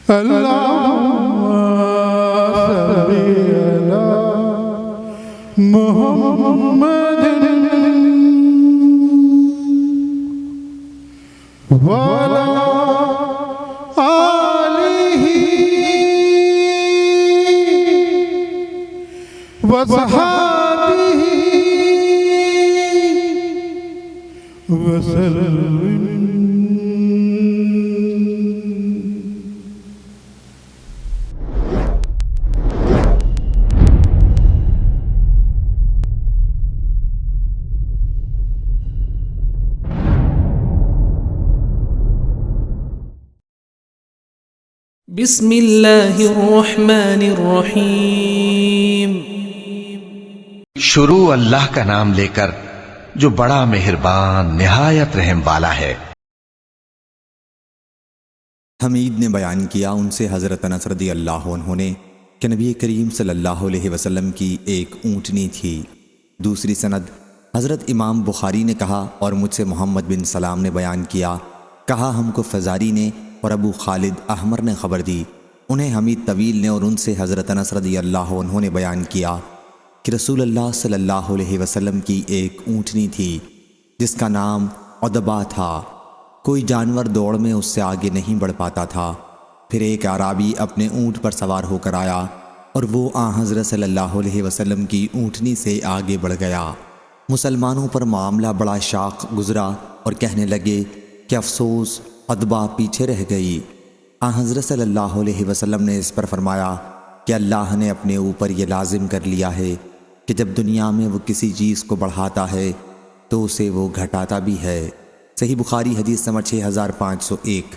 اللهم صل على محمد وعلى آله وصحبه وسلم. بسم اللہ الرحمن الرحیم. شروع اللہ کا نام لے کر جو بڑا مہربان نہایت رحم والا ہے. حمید نے بیان کیا ان سے حضرت انس رضی اللہ عنہ نے کہ نبی کریم صلی اللہ علیہ وسلم کی ایک اونٹنی تھی. دوسری سند حضرت امام بخاری نے کہا اور مجھ سے محمد بن سلام نے بیان کیا، کہا ہم کو فزاری نے اور ابو خالد احمر نے خبر دی. انہیں حمید طویل نے اور ان سے حضرت انس رضی اللہ عنہ نے بیان کیا کہ رسول اللہ صلی اللہ علیہ وسلم کی ایک اونٹنی تھی جس کا نام عدبہ تھا. کوئی جانور دوڑ میں اس سے آگے نہیں بڑھ پاتا تھا. پھر ایک اعرابی اپنے اونٹ پر سوار ہو کر آیا اور وہ حضرت صلی اللہ علیہ وسلم کی اونٹنی سے آگے بڑھ گیا. مسلمانوں پر معاملہ بڑا شاق گزرا اور کہنے لگے کہ افسوس عدبہ پیچھے رہ گئی. حضرت صلی اللہ علیہ وسلم نے اس پر فرمایا کہ اللہ نے اپنے اوپر یہ لازم کر لیا ہے کہ جب دنیا میں وہ کسی چیز کو بڑھاتا ہے تو اسے وہ گھٹاتا بھی ہے. صحیح بخاری حدیث نمبر 6501.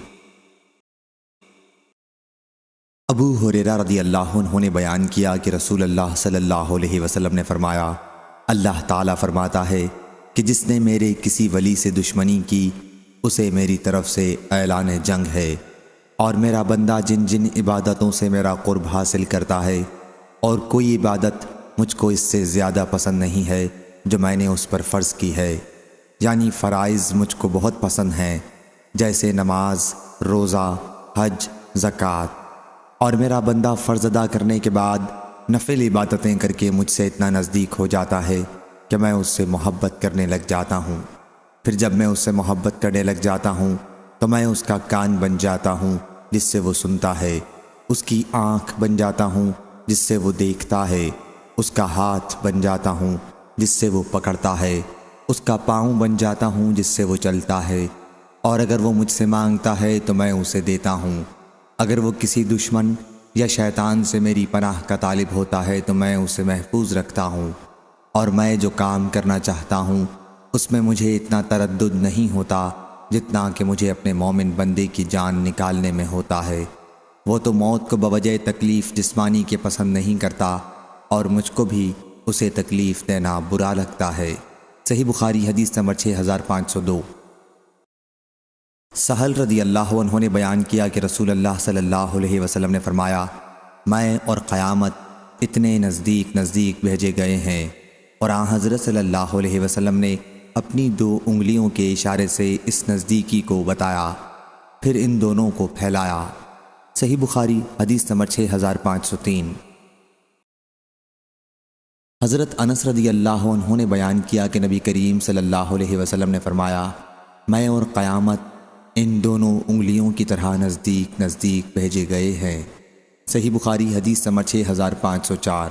ابو ہریرہ رضی اللہ عنہ نے بیان کیا کہ رسول اللہ صلی اللہ علیہ وسلم نے فرمایا، اللہ تعالیٰ فرماتا ہے کہ جس نے میرے کسی ولی سے دشمنی کی اسے میری طرف سے اعلان جنگ ہے، اور میرا بندہ جن جن عبادتوں سے میرا قرب حاصل کرتا ہے اور کوئی عبادت مجھ کو اس سے زیادہ پسند نہیں ہے جو میں نے اس پر فرض کی ہے. یعنی فرائض مجھ کو بہت پسند ہیں جیسے نماز، روزہ، حج، زکوٰۃ، اور میرا بندہ فرض ادا کرنے کے بعد نفل عبادتیں کر کے مجھ سے اتنا نزدیک ہو جاتا ہے کہ میں اس سے محبت کرنے لگ جاتا ہوں. پھر جب میں اس سے محبت کرنے لگ جاتا ہوں تو میں اس کا کان بن جاتا ہوں جس سے وہ سنتا ہے، اس کی آنکھ بن جاتا ہوں جس سے وہ دیکھتا ہے، اس کا ہاتھ بن جاتا ہوں جس سے وہ پکڑتا ہے، اس کا پاؤں بن جاتا ہوں جس سے وہ چلتا ہے، اور اگر وہ مجھ سے مانگتا ہے تو میں اسے دیتا ہوں. اگر وہ کسی دشمن یا شیطان سے میری پناہ کا طالب ہوتا ہے تو میں اسے محفوظ رکھتا ہوں، اور میں جو کام کرنا چاہتا ہوں اس میں مجھے اتنا تردد نہیں ہوتا جتنا کہ مجھے اپنے مومن بندے کی جان نکالنے میں ہوتا ہے. وہ تو موت کو بوجہ تکلیف جسمانی کے پسند نہیں کرتا اور مجھ کو بھی اسے تکلیف دینا برا لگتا ہے. صحیح بخاری حدیث نمبر 6502. سہل رضی اللہ عنہ نے بیان کیا کہ رسول اللہ صلی اللہ علیہ وسلم نے فرمایا، میں اور قیامت اتنے نزدیک نزدیک بھیجے گئے ہیں. اور حضرت صلی اللہ علیہ وسلم نے اپنی 2 انگلیوں کے اشارے سے اس نزدیکی کو بتایا، پھر ان دونوں کو پھیلایا. صحیح بخاری حدیث نمبر 6503. حضرت انس رضی اللہ عنہ نے بیان کیا کہ نبی کریم صلی اللہ علیہ وسلم نے فرمایا، میں اور قیامت ان دونوں انگلیوں کی طرح نزدیک نزدیک بھیجے گئے ہیں. صحیح بخاری حدیث نمبر 6504.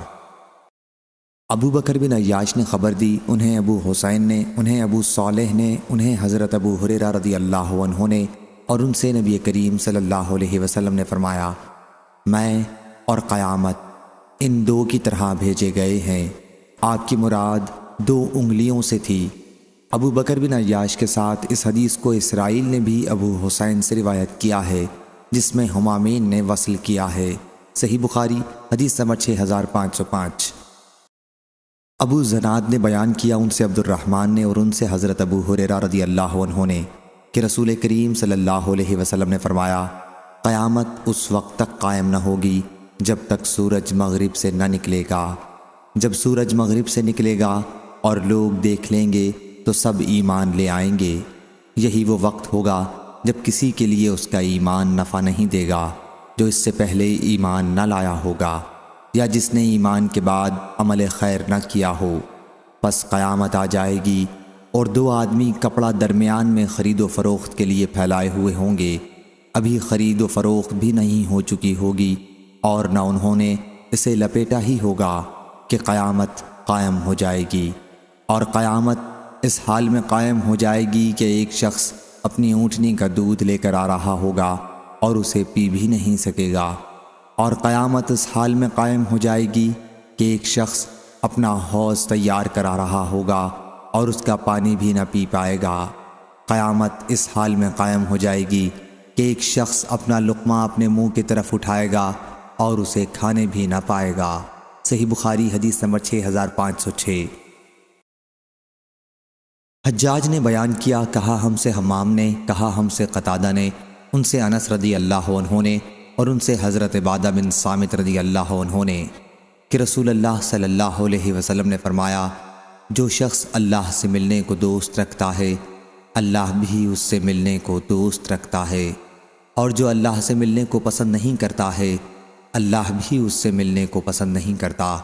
ابو بکر بن عیاش نے خبر دی، انہیں ابو حسین نے، انہیں ابو صالح نے، انہیں حضرت ابو ہریرہ رضی اللہ عنہ نے، اور ان سے نبی کریم صلی اللہ علیہ وسلم نے فرمایا، میں اور قیامت ان 2 کی طرح بھیجے گئے ہیں. آپ کی مراد 2 انگلیوں سے تھی. ابو بکر بن عیاش کے ساتھ اس حدیث کو اسرائیل نے بھی ابو حسین سے روایت کیا ہے جس میں حمامین نے وصل کیا ہے. صحیح بخاری حدیث نمبر 6505. ابو زناد نے بیان کیا ان سے عبد الرحمن نے اور ان سے حضرت ابو ہریرہ رضی اللہ عنہ نے کہ رسول کریم صلی اللہ علیہ وسلم نے فرمایا، قیامت اس وقت تک قائم نہ ہوگی جب تک سورج مغرب سے نہ نکلے گا. جب سورج مغرب سے نکلے گا اور لوگ دیکھ لیں گے تو سب ایمان لے آئیں گے. یہی وہ وقت ہوگا جب کسی کے لیے اس کا ایمان نفع نہیں دے گا. جو اس سے پہلے ایمان نہ لایا ہوگا یا جس نے ایمان کے بعد عمل خیر نہ کیا ہو۔ پس قیامت آ جائے گی اور دو آدمی کپڑا درمیان میں خرید و فروخت کے لیے پھیلائے ہوئے ہوں گے۔ ابھی خرید و فروخت بھی نہیں ہو چکی ہوگی اور نہ انہوں نے اسے لپیٹا ہی ہوگا کہ قیامت قائم ہو جائے گی۔ اور قیامت اس حال میں قائم ہو جائے گی کہ ایک شخص اپنی اونٹنی کا دودھ لے کر آ رہا ہوگا اور اسے پی بھی نہیں سکے گا۔ اور قیامت اس حال میں قائم ہو جائے گی کہ ایک شخص اپنا حوض تیار کرا رہا ہوگا اور اس کا پانی بھی نہ پی پائے گا۔ قیامت اس حال میں قائم ہو جائے گی کہ ایک شخص اپنا لقمہ اپنے منہ کی طرف اٹھائے گا اور اسے کھانے بھی نہ پائے گا۔ صحیح بخاری حدیث نمبر 6506۔ حجاج نے بیان کیا، کہا ہم سے حمام نے، کہا ہم سے قتادہ نے، ان سے انس رضی اللہ عنہ نے اور ان سے حضرت عبادہ بن صامت رضی اللہ عنہ نے کہ رسول اللہ صلی اللہ علیہ وسلم نے فرمایا، جو شخص اللہ سے ملنے کو دوست رکھتا ہے اللہ بھی اس سے ملنے کو دوست رکھتا ہے، اور جو اللہ سے ملنے کو پسند نہیں کرتا ہے اللہ بھی اس سے ملنے کو پسند نہیں کرتا۔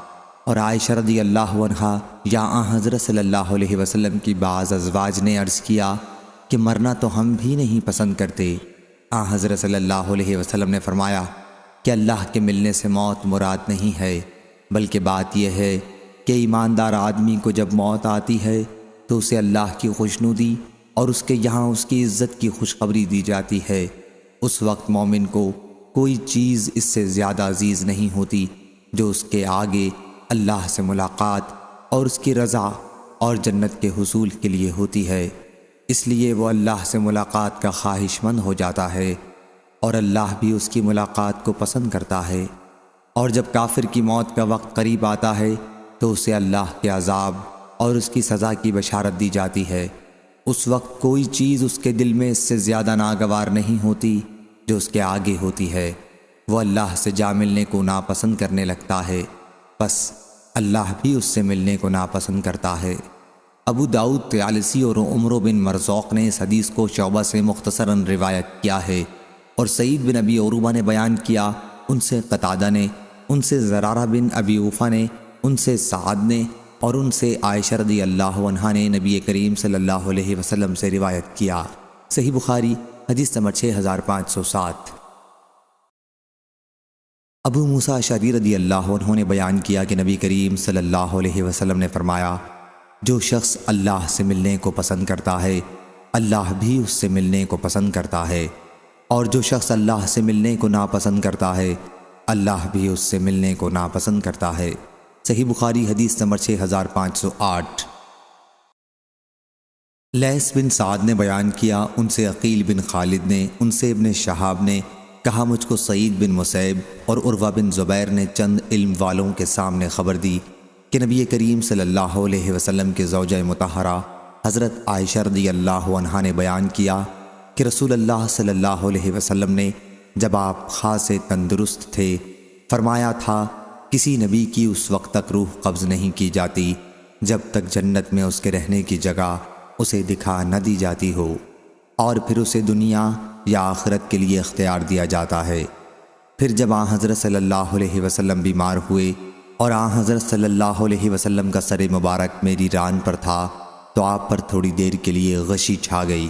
اور عائشہ رضی اللہ عنہا یا حضرت صلی اللہ علیہ وسلم کی بعض ازواج نے عرض کیا کہ مرنا تو ہم بھی نہیں پسند کرتے۔ حضرت صلی اللہ علیہ وسلم نے فرمایا کہ اللہ کے ملنے سے موت مراد نہیں ہے، بلکہ بات یہ ہے کہ ایماندار آدمی کو جب موت آتی ہے تو اسے اللہ کی خوشنودی اور اس کے یہاں اس کی عزت کی خوشخبری دی جاتی ہے۔ اس وقت مومن کو کوئی چیز اس سے زیادہ عزیز نہیں ہوتی جو اس کے آگے اللہ سے ملاقات اور اس کی رضا اور جنت کے حصول کے لیے ہوتی ہے۔ اس لیے وہ اللہ سے ملاقات کا خواہش مند ہو جاتا ہے اور اللہ بھی اس کی ملاقات کو پسند کرتا ہے۔ اور جب کافر کی موت کا وقت قریب آتا ہے تو اسے اللہ کے عذاب اور اس کی سزا کی بشارت دی جاتی ہے۔ اس وقت کوئی چیز اس کے دل میں اس سے زیادہ ناگوار نہیں ہوتی جو اس کے آگے ہوتی ہے۔ وہ اللہ سے جا ملنے کو ناپسند کرنے لگتا ہے، بس اللہ بھی اس سے ملنے کو ناپسند کرتا ہے۔ ابو داؤد طیالسی اور عمر بن مرزوق نے اس حدیث کو شعبہ سے مختصراً روایت کیا ہے، اور سعید بن ابی عروبہ نے بیان کیا، ان سے قتادہ نے، ان سے زرارہ بن ابی اوفا نے، ان سے سعد نے اور ان سے عائشہ رضی اللہ عنہا نے نبی کریم صلی اللہ علیہ وسلم سے روایت کیا۔ صحیح بخاری حدیث نمبر 6507۔ ابو موسیٰ اشعری رضی اللہ عنہ نے بیان کیا کہ نبی کریم صلی اللہ علیہ وسلم نے فرمایا، جو شخص اللہ سے ملنے کو پسند کرتا ہے اللہ بھی اس سے ملنے کو پسند کرتا ہے، اور جو شخص اللہ سے ملنے کو ناپسند کرتا ہے اللہ بھی اس سے ملنے کو ناپسند کرتا ہے۔ صحیح بخاری حدیث نمبر 6508۔ لیث بن سعد نے بیان کیا، ان سے عقیل بن خالد نے، ان سے ابن شہاب نے کہا، مجھ کو سعید بن مسیب اور عروہ بن زبیر نے چند علم والوں کے سامنے خبر دی کہ نبی کریم صلی اللہ علیہ وسلم کے زوجہ مطہرہ حضرت عائشہ رضی اللہ عنہا نے بیان کیا کہ رسول اللہ صلی اللہ علیہ وسلم نے جب آپ خاصے تندرست تھے فرمایا تھا، کسی نبی کی اس وقت تک روح قبض نہیں کی جاتی جب تک جنت میں اس کے رہنے کی جگہ اسے دکھا نہ دی جاتی ہو، اور پھر اسے دنیا یا آخرت کے لیے اختیار دیا جاتا ہے۔ پھر جب حضرت صلی اللہ علیہ وسلم بیمار ہوئے اور حضرت صلی اللہ علیہ وسلم کا سر مبارک میری ران پر تھا تو آپ پر تھوڑی دیر کے لیے غشی چھا گئی۔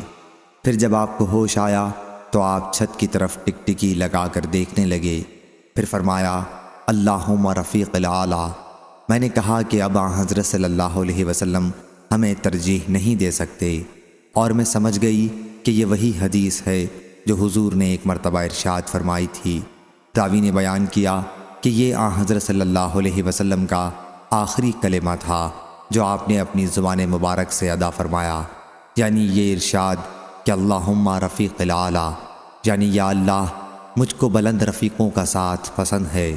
پھر جب آپ کو ہوش آیا تو آپ چھت کی طرف ٹکٹکی لگا کر دیکھنے لگے۔ پھر فرمایا، اللہم رفیق الاعلیٰ۔ میں نے کہا کہ اب حضرت صلی اللہ علیہ وسلم ہمیں ترجیح نہیں دے سکتے، اور میں سمجھ گئی کہ یہ وہی حدیث ہے جو حضور نے ایک مرتبہ ارشاد فرمائی تھی۔ راوی نے بیان کیا کہ یہ حضرت صلی اللہ علیہ وسلم کا آخری کلمہ تھا جو آپ نے اپنی زبان مبارک سے ادا فرمایا، یعنی یہ ارشاد کہ اللہم رفیق الاعلیٰ، یعنی یا اللہ مجھ کو بلند رفیقوں کا ساتھ پسند ہے۔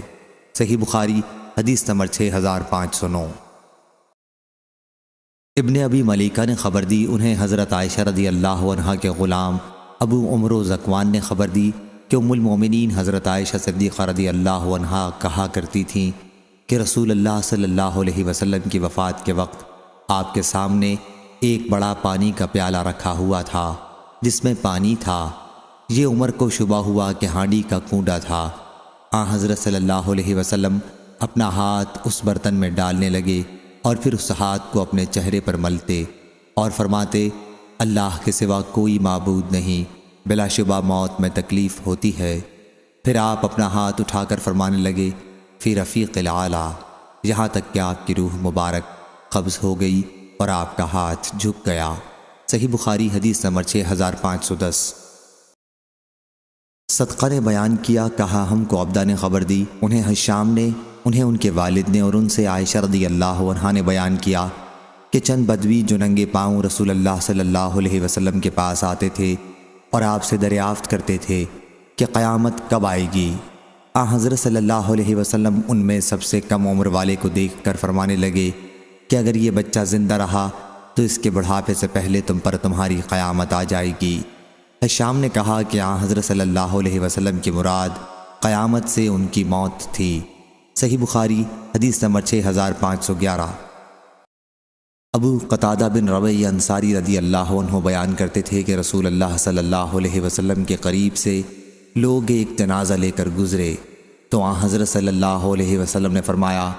صحیح بخاری حدیث نمبر 6509۔ ابن ابی ملیکہ نے خبر دی، انہیں حضرت عائشہ رضی اللہ عنہا کے غلام ابو عمرو زکوان نے خبر دی کہ ام المومنین حضرت عائشہ صدیقہ رضی اللہ عنہا کہا کرتی تھیں کہ رسول اللہ صلی اللہ علیہ وسلم کی وفات کے وقت آپ کے سامنے ایک بڑا پانی کا پیالہ رکھا ہوا تھا جس میں پانی تھا، یہ عمر کو شبہ ہوا کہ ہانڈی کا کونڈا تھا۔ حضرت صلی اللہ علیہ وسلم اپنا ہاتھ اس برتن میں ڈالنے لگے اور پھر اس ہاتھ کو اپنے چہرے پر ملتے اور فرماتے اللہ کے سوا کوئی معبود نہیں، بلا شبہ موت میں تکلیف ہوتی ہے۔ پھر آپ اپنا ہاتھ اٹھا کر فرمانے لگے فی رفیق الاعلیٰ، یہاں تک کہ آپ کی روح مبارک قبض ہو گئی اور آپ کا ہاتھ جھک گیا۔ صحیح بخاری حدیث نمبر 6510۔ صدقہ نے بیان کیا، کہا ہم کو عبدہ نے خبر دی، انہیں حشام نے، انہیں ان کے والد نے اور ان سے عائشہ رضی اللہ عنہا نے بیان کیا کہ چند بدوی جو ننگے پاؤں رسول اللہ صلی اللہ علیہ وسلم کے پاس آتے تھے اور آپ سے دریافت کرتے تھے کہ قیامت کب آئے گی۔ حضرت صلی اللہ علیہ وسلم ان میں سب سے کم عمر والے کو دیکھ کر فرمانے لگے کہ اگر یہ بچہ زندہ رہا تو اس کے بڑھاپے سے پہلے تم پر تمہاری قیامت آ جائے گی۔ حشام نے کہا کہ حضرت صلی اللہ علیہ وسلم کی مراد قیامت سے ان کی موت تھی۔ صحیح بخاری حدیث نمبر 6511۔ ابو قتادہ بن ربیع انصاری رضی اللہ عنہ بیان کرتے تھے کہ رسول اللہ صلی اللہ علیہ وسلم کے قریب سے لوگ ایک جنازہ لے کر گزرے تو حضرت صلی اللہ علیہ وسلم نے فرمایا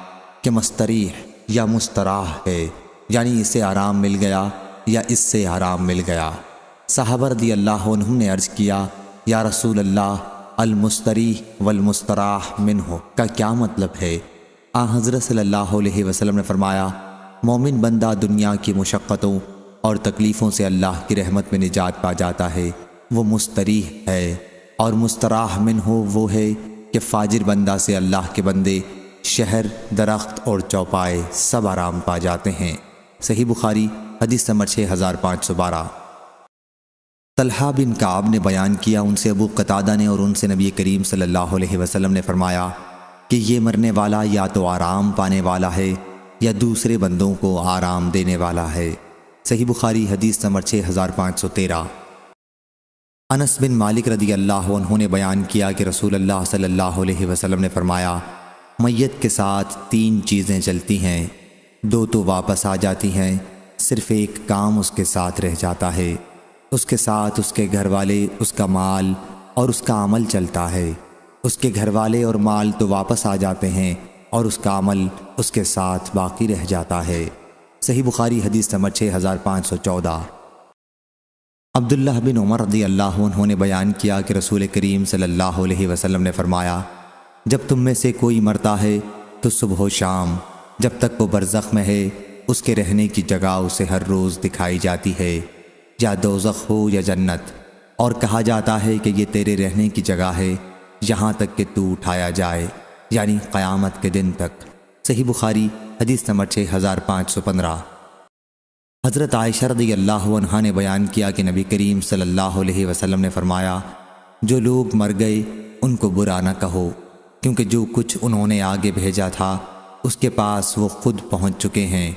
کہ مستریح یا مستراح ہے، یعنی اسے آرام مل گیا یا اس سے آرام مل گیا۔ صحابہ رضی اللہ عنہم نے عرض کیا یا رسول اللہ المستریح والمستراح منہ کا کیا مطلب ہے؟ حضرت صلی اللہ علیہ وسلم نے فرمایا مومن بندہ دنیا کی مشقتوں اور تکلیفوں سے اللہ کی رحمت میں نجات پا جاتا ہے، وہ مستریح ہے، اور مستراح منہ وہ ہے کہ فاجر بندہ سے اللہ کے بندے شہر، درخت اور چوپائے سب آرام پا جاتے ہیں۔ صحیح بخاری حدیث نمبر 6512۔ طلحہ بن کعب نے بیان کیا، ان سے ابو قتادہ نے اور ان سے نبی کریم صلی اللہ علیہ وسلم نے فرمایا کہ یہ مرنے والا یا تو آرام پانے والا ہے یا دوسرے بندوں کو آرام دینے والا ہے۔ صحیح بخاری حدیث نمبر 6513۔ انس بن مالک رضی اللہ عنہ نے بیان کیا کہ رسول اللہ صلی اللہ علیہ وسلم نے فرمایا میت کے ساتھ 3 چیزیں چلتی ہیں، 2 تو واپس آ جاتی ہیں، صرف ایک کام اس کے ساتھ رہ جاتا ہے، اس کے ساتھ اس کے گھر والے، اس کا مال اور اس کا عمل چلتا ہے۔ اس کے گھر والے اور مال تو واپس آ جاتے ہیں اور اس کا عمل اس کے ساتھ باقی رہ جاتا ہے۔ صحیح بخاری حدیث نمبر 6514۔ عبداللہ بن عمر رضی اللہ عنہ نے بیان کیا کہ رسول کریم صلی اللہ علیہ وسلم نے فرمایا جب تم میں سے کوئی مرتا ہے تو صبح و شام جب تک وہ برزخ میں ہے اس کے رہنے کی جگہ اسے ہر روز دکھائی جاتی ہے، یا دوزخ ہو یا جنت، اور کہا جاتا ہے کہ یہ تیرے رہنے کی جگہ ہے یہاں تک کہ تو اٹھایا جائے، یعنی قیامت کے دن تک۔ صحیح بخاری حدیث نمبر 6515۔ حضرت عائشہ رضی اللہ عنہا نے بیان کیا کہ نبی کریم صلی اللہ علیہ وسلم نے فرمایا جو لوگ مر گئے ان کو برا نہ کہو، کیونکہ جو کچھ انہوں نے آگے بھیجا تھا اس کے پاس وہ خود پہنچ چکے ہیں،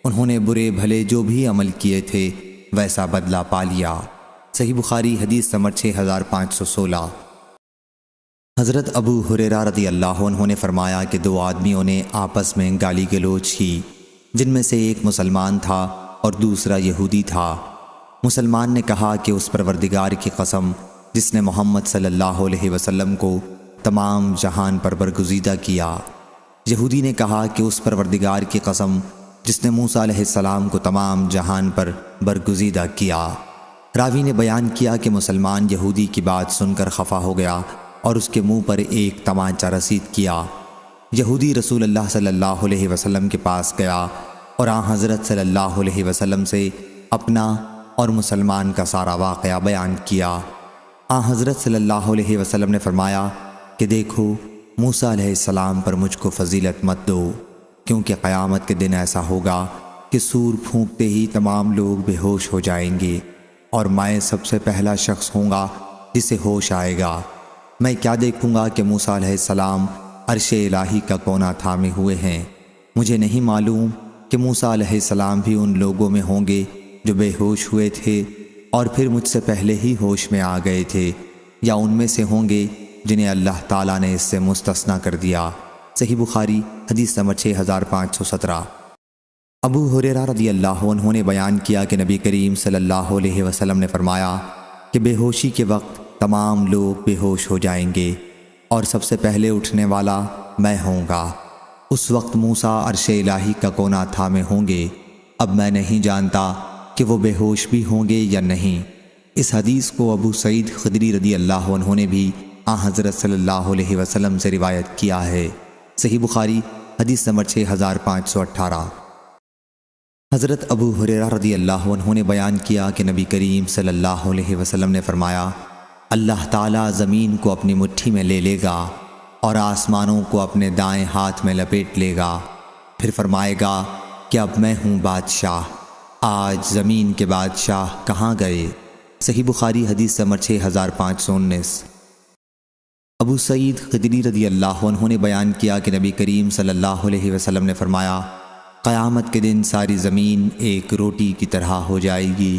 انہوں نے برے بھلے جو بھی عمل کیے تھے ویسا بدلہ پا لیا۔ صحیح بخاری حدیث نمبر 6516۔ حضرت ابو ہریرہ رضی اللہ عنہ نے فرمایا کہ 2 آدمیوں نے آپس میں گالی گلوچ کی، جن میں سے ایک مسلمان تھا اور دوسرا یہودی تھا۔ مسلمان نے کہا کہ اس پروردگار کی قسم جس نے محمد صلی اللہ علیہ وسلم کو تمام جہان پر برگزیدہ کیا۔ یہودی نے کہا کہ اس پروردگار کی قسم جس نے موسیٰ علیہ السلام کو تمام جہان پر برگزیدہ کیا۔ راوی نے بیان کیا کہ مسلمان یہودی کی بات سن کر خفا ہو گیا اور اس کے منہ پر ایک تمانچہ رسید کیا۔ یہودی رسول اللہ صلی اللہ علیہ وسلم کے پاس گیا اور حضرت صلی اللہ علیہ وسلم سے اپنا اور مسلمان کا سارا واقعہ بیان کیا۔ حضرت صلی اللہ علیہ وسلم نے فرمایا کہ دیکھو موسیٰ علیہ السلام پر مجھ کو فضیلت مت دو، کیونکہ قیامت کے دن ایسا ہوگا کہ سور پھونکتے ہی تمام لوگ بے ہوش ہو جائیں گے اور میں سب سے پہلا شخص ہوں گا جسے ہوش آئے گا۔ میں کیا دیکھوں گا کہ موسیٰ علیہ السلام عرش الہی کا کونا تھامے ہوئے ہیں، مجھے نہیں معلوم کہ موسیٰ علیہ السلام بھی ان لوگوں میں ہوں گے جو بے ہوش ہوئے تھے اور پھر مجھ سے پہلے ہی ہوش میں آ گئے تھے، یا ان میں سے ہوں گے جنہیں اللہ تعالیٰ نے اس سے مستثنیٰ کر دیا۔ صحیح بخاری حدیث نمبر 6517۔ ابو ہریرہ رضی اللہ عنہ نے بیان کیا کہ نبی کریم صلی اللہ علیہ وسلم نے فرمایا کہ بے ہوشی کے وقت تمام لوگ بے ہوش ہو جائیں گے اور سب سے پہلے اٹھنے والا میں ہوں گا۔ اس وقت موسیٰ عرش الہی کا کونا تھامے ہوں گے۔ اب میں نہیں جانتا کہ وہ بے ہوش بھی ہوں گے یا نہیں۔ اس حدیث کو ابو سعید خدری رضی اللہ عنہ نے بھی حضرت صلی اللہ علیہ وسلم سے روایت کیا ہے۔ صحیح بخاری حدیث نمبر 6518۔ حضرت ابو ہریرہ رضی اللہ عنہ نے بیان کیا کہ نبی کریم صلی اللہ علیہ وسلم نے فرمایا، اللہ تعالیٰ زمین کو اپنی مٹھی میں لے لے گا اور آسمانوں کو اپنے دائیں ہاتھ میں لپیٹ لے گا، پھر فرمائے گا کہ اب میں ہوں بادشاہ، آج زمین کے بادشاہ کہاں گئے؟ صحیح بخاری حدیث نمبر 6519۔ ابو سعید خدری رضی اللہ عنہ نے بیان کیا کہ نبی کریم صلی اللہ علیہ وسلم نے فرمایا، قیامت کے دن ساری زمین ایک روٹی کی طرح ہو جائے گی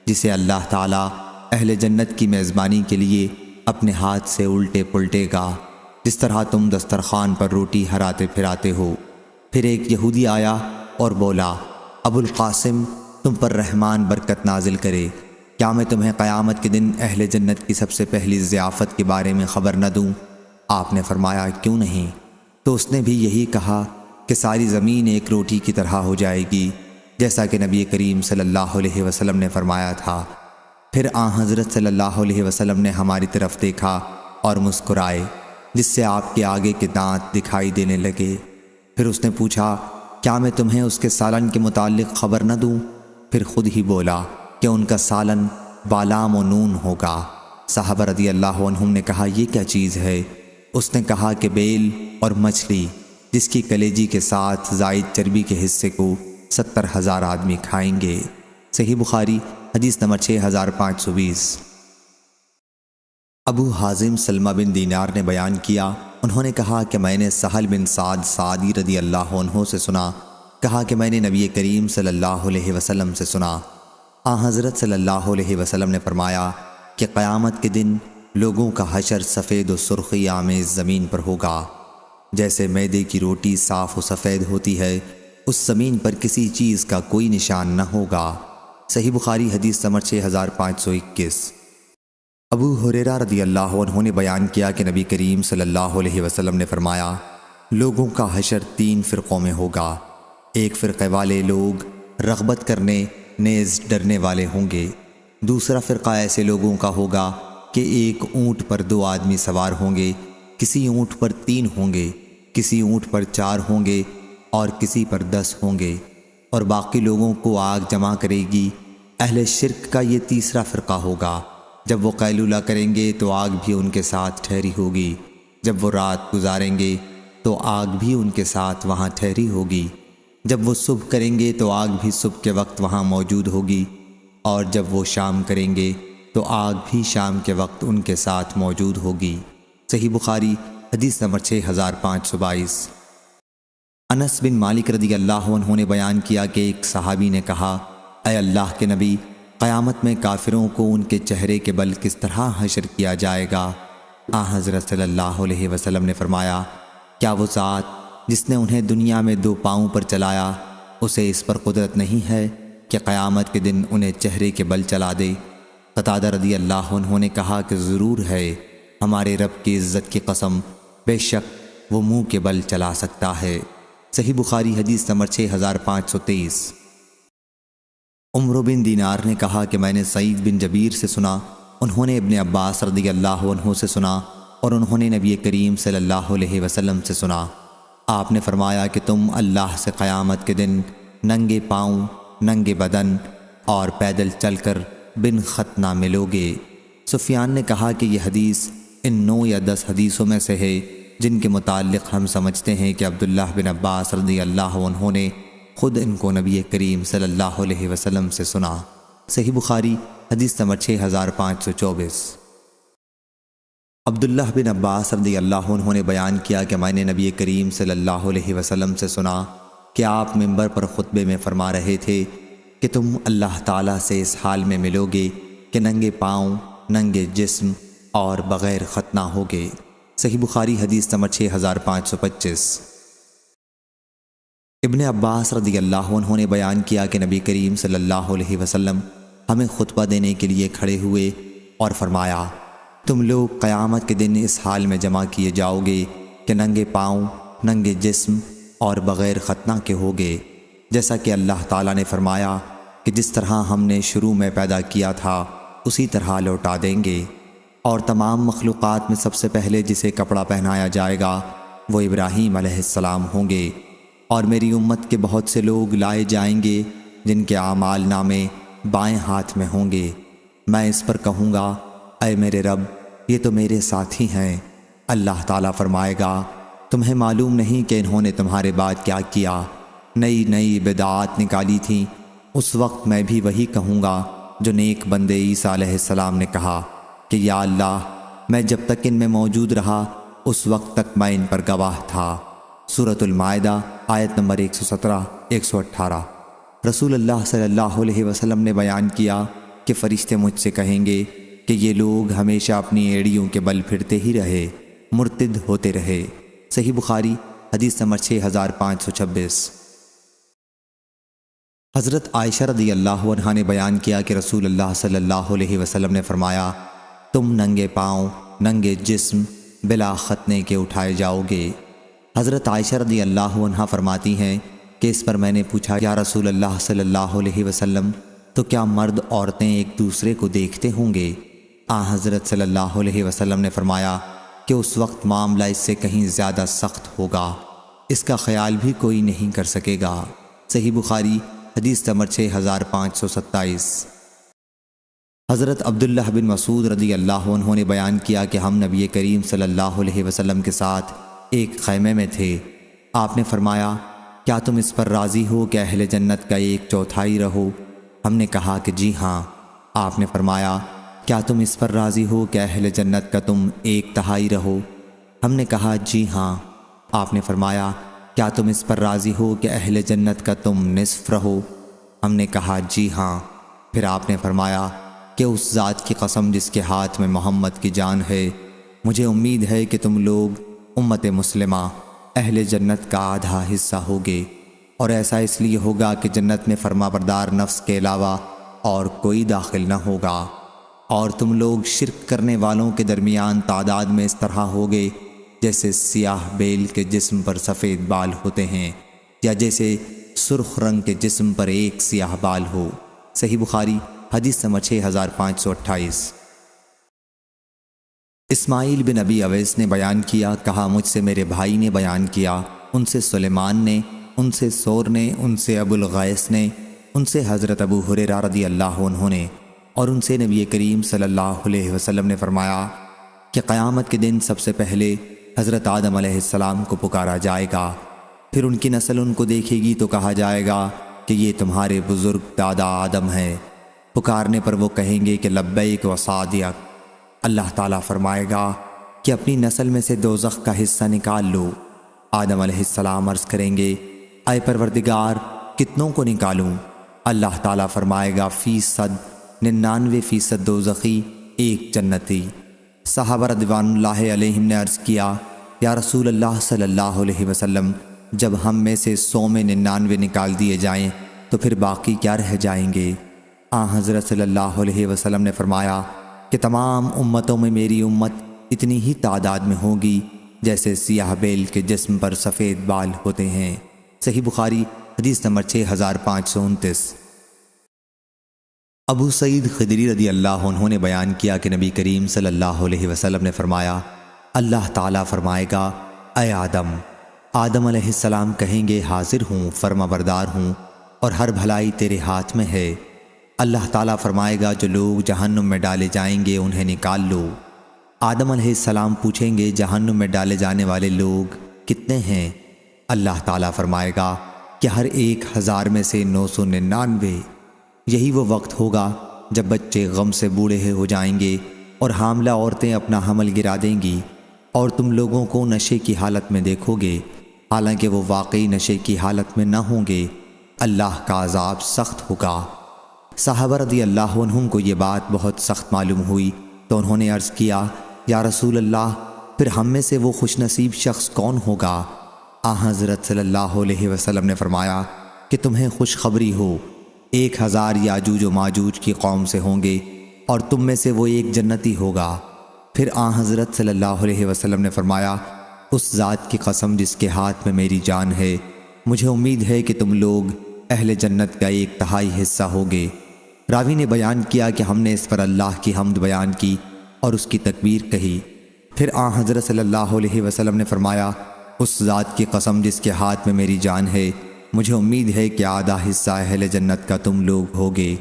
جسے اللہ تعالیٰ اہل جنت کی میزبانی کے لیے اپنے ہاتھ سے الٹے پلٹے گا، جس طرح تم دسترخوان پر روٹی ہراتے پھراتے ہو۔ پھر ایک یہودی آیا اور بولا، ابو القاسم، تم پر رحمان برکت نازل کرے، کیا میں تمہیں قیامت کے دن اہل جنت کی سب سے پہلی ضیافت کے بارے میں خبر نہ دوں؟ آپ نے فرمایا، کیوں نہیں؟ تو اس نے بھی یہی کہا کہ ساری زمین ایک روٹی کی طرح ہو جائے گی، جیسا کہ نبی کریم صلی اللہ علیہ وسلم نے فرمایا تھا۔ پھر حضرت صلی اللہ علیہ وسلم نے ہماری طرف دیکھا اور مسکرائے، جس سے آپ کے آگے کے دانت دکھائی دینے لگے۔ پھر اس نے پوچھا، کیا میں تمہیں اس کے سالن کے متعلق خبر نہ دوں؟ پھر خود ہی بولا کہ ان کا سالن بالام و نون ہوگا۔ صحابہ رضی اللہ عنہم نے کہا، یہ کیا چیز ہے؟ اس نے کہا کہ بیل اور مچھلی، جس کی کلیجی کے ساتھ زائد چربی کے حصے کو 70,000 آدمی کھائیں گے۔ صحیح بخاری حدیث نمبر 6520۔ ابو حازم سلمہ بن دینار نے بیان کیا، انہوں نے کہا کہ میں نے سہل بن سعد سعدی رضی اللہ عنہ سے سنا، کہا کہ میں نے نبی کریم صلی اللہ علیہ وسلم سے سنا، حضرت صلی اللہ علیہ وسلم نے فرمایا کہ قیامت کے دن لوگوں کا حشر سفید و سرخی آمیز زمین پر ہوگا، جیسے میدے کی روٹی صاف و سفید ہوتی ہے، اس زمین پر کسی چیز کا کوئی نشان نہ ہوگا۔ صحیح بخاری حدیث نمبر 6521۔ ابو ہریرہ رضی اللہ عنہ نے بیان کیا کہ نبی کریم صلی اللہ علیہ وسلم نے فرمایا، لوگوں کا حشر 3 فرقوں میں ہوگا۔ ایک فرقے والے لوگ رغبت کرنے نیز ڈرنے والے ہوں گے، دوسرا فرقہ ایسے لوگوں کا ہوگا کہ ایک اونٹ پر 2 آدمی سوار ہوں گے، کسی اونٹ پر 3 ہوں گے، کسی اونٹ پر 4 ہوں گے اور کسی پر 10 ہوں گے، اور باقی لوگوں کو آگ جمع کرے گی۔ اہل شرک کا یہ تیسرا فرقہ ہوگا، جب وہ قیلولہ کریں گے تو آگ بھی ان کے ساتھ ٹھہری ہوگی، جب وہ رات گزاریں گے تو آگ بھی ان کے ساتھ وہاں ٹھہری ہوگی، جب وہ صبح کریں گے تو آگ بھی صبح کے وقت وہاں موجود ہوگی، اور جب وہ شام کریں گے تو آگ بھی شام کے وقت ان کے ساتھ موجود ہوگی۔ صحیح بخاری حدیث نمبر 6522۔ انس بن مالک رضی اللہ عنہ نے بیان کیا کہ ایک صحابی نے کہا، اے اللہ کے نبی، قیامت میں کافروں کو ان کے چہرے کے بل کس طرح حشر کیا جائے گا؟ حضرت صلی اللہ علیہ وسلم نے فرمایا، کیا وہ ذات جس نے انہیں دنیا میں 2 پاؤں پر چلایا، اسے اس پر قدرت نہیں ہے کہ قیامت کے دن انہیں چہرے کے بل چلا دے؟ قتادہ رضی اللہ عنہ نے کہا کہ ضرور ہے، ہمارے رب کی عزت کی قسم، بے شک وہ منہ کے بل چلا سکتا ہے۔ صحیح بخاری حدیث نمبر 6523۔ عمرو بن دینار نے کہا کہ میں نے سعید بن جبیر سے سنا، انہوں نے ابن عباس رضی اللہ عنہ سے سنا، اور انہوں نے نبی کریم صلی اللہ علیہ وسلم سے سنا۔ آپ نے فرمایا کہ تم اللہ سے قیامت کے دن ننگے پاؤں، ننگے بدن اور پیدل چل کر بن ختنہ ملو گے۔ سفیان نے کہا کہ یہ حدیث ان 9 یا 10 حدیثوں میں سے ہے جن کے متعلق ہم سمجھتے ہیں کہ عبداللہ بن عباس رضی اللہ عنہ نے خود ان کو نبی کریم صلی اللہ علیہ وسلم سے سنا۔ صحیح بخاری حدیث نمبر 6524۔ عبداللہ بن عباس رضی اللہ عنہ نے بیان کیا کہ میں نے نبی کریم صلی اللہ علیہ وسلم سے سنا کہ آپ منبر پر خطبے میں فرما رہے تھے کہ تم اللہ تعالیٰ سے اس حال میں ملو گے کہ ننگے پاؤں، ننگے جسم اور بغیر ختنہ ہوگے۔ صحیح بخاری حدیث نمبر 6525۔ ابن عباس رضی اللہ عنہ نے بیان کیا کہ نبی کریم صلی اللہ علیہ وسلم ہمیں خطبہ دینے کے لیے کھڑے ہوئے اور فرمایا، تم لوگ قیامت کے دن اس حال میں جمع کیے جاؤ گے کہ ننگے پاؤں، ننگے جسم اور بغیر ختنہ کے ہوگے، جیسا کہ اللہ تعالیٰ نے فرمایا کہ جس طرح ہم نے شروع میں پیدا کیا تھا اسی طرح لوٹا دیں گے۔ اور تمام مخلوقات میں سب سے پہلے جسے کپڑا پہنایا جائے گا وہ ابراہیم علیہ السلام ہوں گے، اور میری امت کے بہت سے لوگ لائے جائیں گے جن کے اعمال نامے بائیں ہاتھ میں ہوں گے۔ میں اس پر کہوں گا اے میرے رب، یہ تو میرے ساتھی ہیں۔ اللہ تعالیٰ فرمائے گا تمہیں معلوم نہیں کہ انہوں نے تمہارے بعد کیا کیا، نئی نئی بدعات نکالی تھیں۔ اس وقت میں بھی وہی کہوں گا جو نیک بندے عیسیٰ علیہ السلام نے کہا کہ یا اللہ، میں جب تک ان میں موجود رہا اس وقت تک میں ان پر گواہ تھا۔ سورۃ المائدہ آیت نمبر 117 118۔ رسول اللہ صلی اللہ علیہ وسلم نے بیان کیا کہ فرشتے مجھ سے کہیں گے کہ یہ لوگ ہمیشہ اپنی ایڑیوں کے بل پھرتے ہی رہے، مرتد ہوتے رہے۔ صحیح بخاری حدیث نمبر 6526۔ حضرت عائشہ رضی اللہ عنہا نے بیان کیا کہ رسول اللہ صلی اللہ علیہ وسلم نے فرمایا تم ننگے پاؤں، ننگے جسم بلا ختنے کے اٹھائے جاؤ گے۔ حضرت عائشہ رضی اللہ عنہا فرماتی ہیں کہ اس پر میں نے پوچھا یا رسول اللہ صلی اللہ علیہ وسلم، تو کیا مرد عورتیں ایک دوسرے کو دیکھتے ہوں گے؟ حضرت صلی اللہ علیہ وسلم نے فرمایا کہ اس وقت معاملہ اس سے کہیں زیادہ سخت ہوگا، اس کا خیال بھی کوئی نہیں کر سکے گا۔ صحیح بخاری حدیث نمبر 6527۔ حضرت عبداللہ بن مسعود رضی اللہ عنہ نے بیان کیا کہ ہم نبی کریم صلی اللہ علیہ وسلم کے ساتھ ایک خیمے میں تھے۔ آپ نے فرمایا کیا تم اس پر راضی ہو کہ اہل جنت کا 1/4 رہو؟ ہم نے کہا کہ جی ہاں۔ آپ نے فرمایا کیا تم اس پر راضی ہو کہ اہل جنت کا تم 1/3 رہو؟ ہم نے کہا جی ہاں۔ آپ نے فرمایا کیا تم اس پر راضی ہو کہ اہل جنت کا تم نصف رہو؟ ہم نے کہا جی ہاں۔ پھر آپ نے فرمایا کہ اس ذات کی قسم جس کے ہاتھ میں محمد کی جان ہے، مجھے امید ہے کہ تم لوگ امت مسلمہ اہل جنت کا آدھا حصہ ہوگے، اور ایسا اس لیے ہوگا کہ جنت میں فرما بردار نفس کے علاوہ اور کوئی داخل نہ ہوگا، اور تم لوگ شرک کرنے والوں کے درمیان تعداد میں اس طرح ہوگے جیسے سیاہ بیل کے جسم پر سفید بال ہوتے ہیں، یا جیسے سرخ رنگ کے جسم پر ایک سیاہ بال ہو۔ صحیح بخاری حدیث نمبر 6528۔ اسماعیل بن ابی اویس نے بیان کیا، کہا مجھ سے میرے بھائی نے بیان کیا، ان سے سلیمان نے، ان سے سور نے، ان سے ابو الغیث نے، ان سے حضرت ابو ہریرہ رضی اللہ عنہ نے، اور ان سے نبی کریم صلی اللہ علیہ وسلم نے فرمایا کہ قیامت کے دن سب سے پہلے حضرت آدم علیہ السلام کو پکارا جائے گا، پھر ان کی نسل ان کو دیکھے گی تو کہا جائے گا کہ یہ تمہارے بزرگ دادا آدم ہے۔ پکارنے پر وہ کہیں گے کہ لبیک و صادق۔ اللہ تعالیٰ فرمائے گا کہ اپنی نسل میں سے دوزخ کا حصہ نکال لو۔ آدم علیہ السلام عرض کریں گے اے پروردگار کتنوں کو نکالوں؟ اللہ تعالیٰ فرمائے گا 99% دوزخی، 1 جنتی۔ صحابہ رضوان اللہ علیہم نے عرض کیا یا رسول اللہ صلی اللہ علیہ وسلم، جب ہم میں سے 100 میں 99 نکال دیے جائیں تو پھر باقی کیا رہ جائیں گے؟ حضرت صلی اللہ علیہ وسلم نے فرمایا کہ تمام امتوں میں میری امت اتنی ہی تعداد میں ہوگی جیسے سیاہ بیل کے جسم پر سفید بال ہوتے ہیں۔ صحیح بخاری حدیث نمبر 6529۔ ابو سعید خدری رضی اللہ عنہ نے بیان کیا کہ نبی کریم صلی اللہ علیہ وسلم نے فرمایا اللہ تعالیٰ فرمائے گا اے آدم۔ آدم علیہ السلام کہیں گے حاضر ہوں، فرما بردار ہوں، اور ہر بھلائی تیرے ہاتھ میں ہے۔ اللہ تعالیٰ فرمائے گا جو لوگ جہنم میں ڈالے جائیں گے انہیں نکال لو۔ آدم علیہ السلام پوچھیں گے جہنم میں ڈالے جانے والے لوگ کتنے ہیں؟ اللہ تعالیٰ فرمائے گا کہ ہر 1000 میں سے 999۔ یہی وہ وقت ہوگا جب بچے غم سے بوڑھے ہو جائیں گے اور حاملہ عورتیں اپنا حمل گرا دیں گی، اور تم لوگوں کو نشے کی حالت میں دیکھو گے، حالانکہ وہ واقعی نشے کی حالت میں نہ ہوں گے۔ اللہ کا عذاب سخت ہوگا۔ صحابہ رضی اللہ عنہم کو یہ بات بہت سخت معلوم ہوئی تو انہوں نے عرض کیا یا رسول اللہ، پھر ہم میں سے وہ خوش نصیب شخص کون ہوگا؟ حضرت صلی اللہ علیہ وسلم نے فرمایا کہ تمہیں خوشخبری ہو، 1000 یاجوج و ماجوج کی قوم سے ہوں گے اور تم میں سے وہ 1 جنتی ہوگا۔ پھر حضرت صلی اللہ علیہ وسلم نے فرمایا، اس ذات کی قسم جس کے ہاتھ میں میری جان ہے، مجھے امید ہے کہ تم لوگ اہل جنت کا 1/3 حصہ ہوگے۔ راوی نے بیان کیا کہ ہم نے اس پر اللہ کی حمد بیان کی اور اس کی تکبیر کہی۔ پھر حضرت صلی اللہ علیہ وسلم نے فرمایا، اس ذات کی قسم جس کے ہاتھ میں میری جان ہے، مجھے امید ہے کہ آدھا حصہ اہل جنت کا تم لوگ ہوگے۔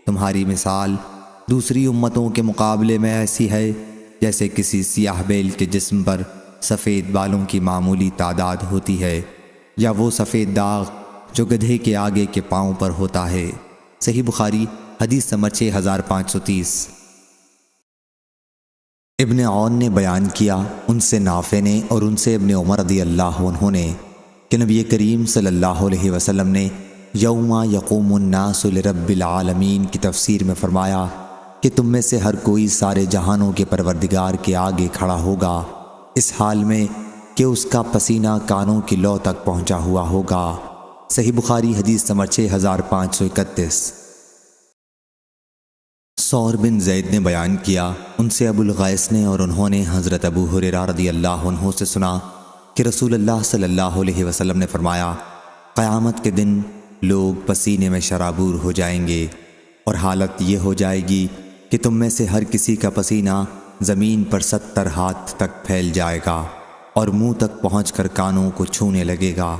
تمہاری مثال دوسری امتوں کے مقابلے میں ایسی ہے جیسے کسی سیاہ بیل کے جسم پر سفید بالوں کی معمولی تعداد ہوتی ہے، یا وہ سفید داغ جو گدھے کے آگے کے پاؤں پر ہوتا ہے۔ صحیح بخاری حدیث نمبر 6530۔ ابن عون نے بیان کیا، ان سے نافع نے اور ان سے ابن عمر رضی اللہ عنہ نے کہ نبی کریم صلی اللہ علیہ وسلم نے یوم یقوم الناس لرب العالمین کی تفسیر میں فرمایا کہ تم میں سے ہر کوئی سارے جہانوں کے پروردگار کے آگے کھڑا ہوگا، اس حال میں کہ اس کا پسینہ کانوں کی لو تک پہنچا ہوا ہوگا۔ صحیح بخاری حدیث نمبر 6531۔ ثور بن زید نے بیان کیا، ان سے ابو الغیث نے اور انہوں نے حضرت ابو ہریرہ رضی اللہ عنہ سے سنا کہ رسول اللہ صلی اللہ علیہ وسلم نے فرمایا، قیامت کے دن لوگ پسینے میں شرابور ہو جائیں گے، اور حالت یہ ہو جائے گی کہ تم میں سے ہر کسی کا پسینہ زمین پر 70 ہاتھ تک پھیل جائے گا اور منہ تک پہنچ کر کانوں کو چھونے لگے گا۔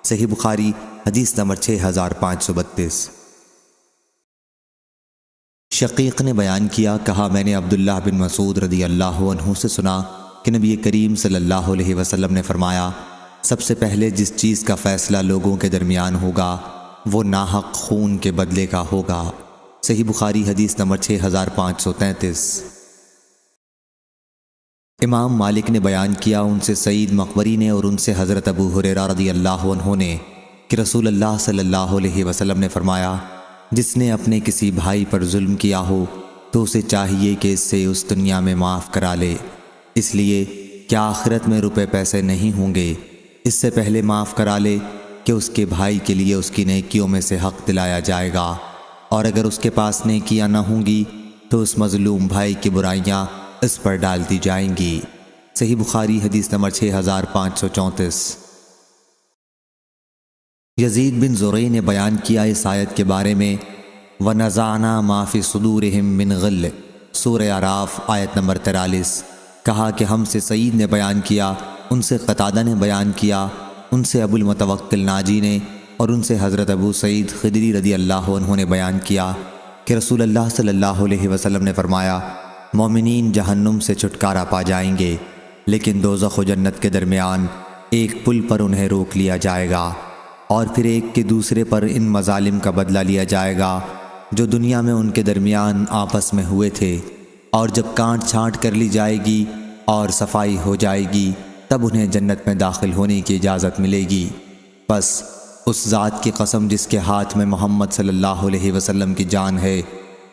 صحیح بخاری حدیث نمبر 6532۔ شقیق نے بیان کیا، کہا میں نے عبداللہ بن مسعود رضی اللہ عنہ سے سنا کہ نبی کریم صلی اللہ علیہ وسلم نے فرمایا، سب سے پہلے جس چیز کا فیصلہ لوگوں کے درمیان ہوگا وہ ناحق خون کے بدلے کا ہوگا۔ صحیح بخاری حدیث نمبر 6533۔ امام مالک نے بیان کیا، ان سے سعید مقبری نے اور ان سے حضرت ابو ہریرہ رضی اللہ عنہ نے کہ رسول اللہ صلی اللہ علیہ وسلم نے فرمایا، جس نے اپنے کسی بھائی پر ظلم کیا ہو تو اسے چاہیے کہ اس سے اس دنیا میں معاف کرا لے، اس لیے کہ آخرت میں روپے پیسے نہیں ہوں گے، اس سے پہلے معاف کرا لے کہ اس کے بھائی کے لیے اس کی نیکیوں میں سے حق دلایا جائے گا، اور اگر اس کے پاس نیکیاں نہ ہوں گی تو اس مظلوم بھائی کی برائیاں اس پر ڈال دی جائیں گی۔ صحیح بخاری حدیث نمبر 6534۔ یزید بن زرع نے بیان کیا اس آیت کے بارے میں، وَنَزَعْنَا مَا فِي صُدُورِهِم مِّن غِلٍّ، سورہ اعراف آیت نمبر 43۔ کہا کہ ہم سے سعید نے بیان کیا، ان سے قتادہ نے بیان کیا، ان سے ابو المتوکل ناجی نے اور ان سے حضرت ابو سعید خدری رضی اللہ عنہ نے بیان کیا کہ رسول اللہ صلی اللہ علیہ وسلم نے فرمایا، مومنین جہنم سے چھٹکارا پا جائیں گے، لیکن دوزخ و جنت کے درمیان ایک پل پر انہیں روک لیا جائے گا، اور پھر ایک کے دوسرے پر ان مظالم کا بدلہ لیا جائے گا جو دنیا میں ان کے درمیان آپس میں ہوئے تھے، اور جب کانٹ چھانٹ کر لی جائے گی اور صفائی ہو جائے گی تب انہیں جنت میں داخل ہونے کی اجازت ملے گی۔ بس اس ذات کی قسم جس کے ہاتھ میں محمد صلی اللہ علیہ وسلم کی جان ہے،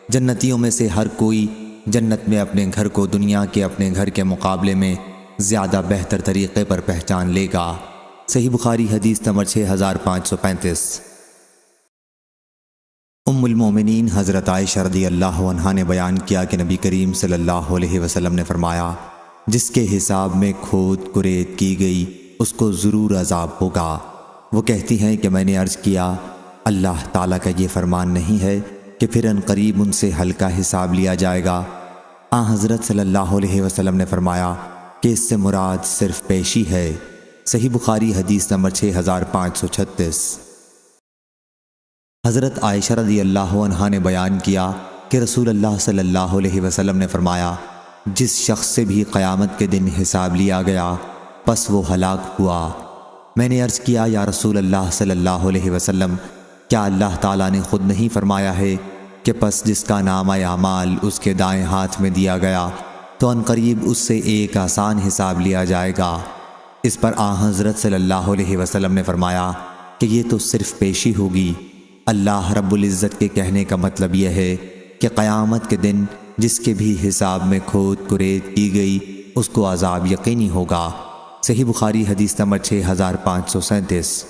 جنتیوں میں سے ہر کوئی جنت میں اپنے گھر کو دنیا کے اپنے گھر کے مقابلے میں زیادہ بہتر طریقے پر پہچان لے گا۔ صحیح بخاری حدیث نمبر 6535۔ ام المومنین حضرت عائشہ رضی اللہ عنہا نے بیان کیا کہ نبی کریم صلی اللہ علیہ وسلم نے فرمایا، جس کے حساب میں کھود کریت کی گئی اس کو ضرور عذاب ہوگا۔ وہ کہتی ہیں کہ میں نے عرض کیا، اللہ تعالیٰ کا یہ فرمان نہیں ہے کہ پھر ان قریب ان سے ہلکا حساب لیا جائے گا؟ حضرت صلی اللہ علیہ وسلم نے فرمایا کہ اس سے مراد صرف پیشی ہے۔ صحیح بخاری حدیث نمبر 6536۔ حضرت عائشہ رضی اللہ عنہا نے بیان کیا کہ رسول اللہ صلی اللہ علیہ وسلم نے فرمایا، جس شخص سے بھی قیامت کے دن حساب لیا گیا پس وہ ہلاک ہوا۔ میں نے عرض کیا، یا رسول اللہ صلی اللہ علیہ وسلم، کیا اللہ تعالیٰ نے خود نہیں فرمایا ہے کہ پس جس کا نامہ اعمال اس کے دائیں ہاتھ میں دیا گیا تو ان قریب اس سے ایک آسان حساب لیا جائے گا؟ اس پر حضرت صلی اللہ علیہ وسلم نے فرمایا کہ یہ تو صرف پیشی ہوگی۔ اللہ رب العزت کے کہنے کا مطلب یہ ہے کہ قیامت کے دن جس کے بھی حساب میں کھود کریت کی گئی اس کو عذاب یقینی ہوگا۔ صحیح بخاری حدیث نمبر 6537۔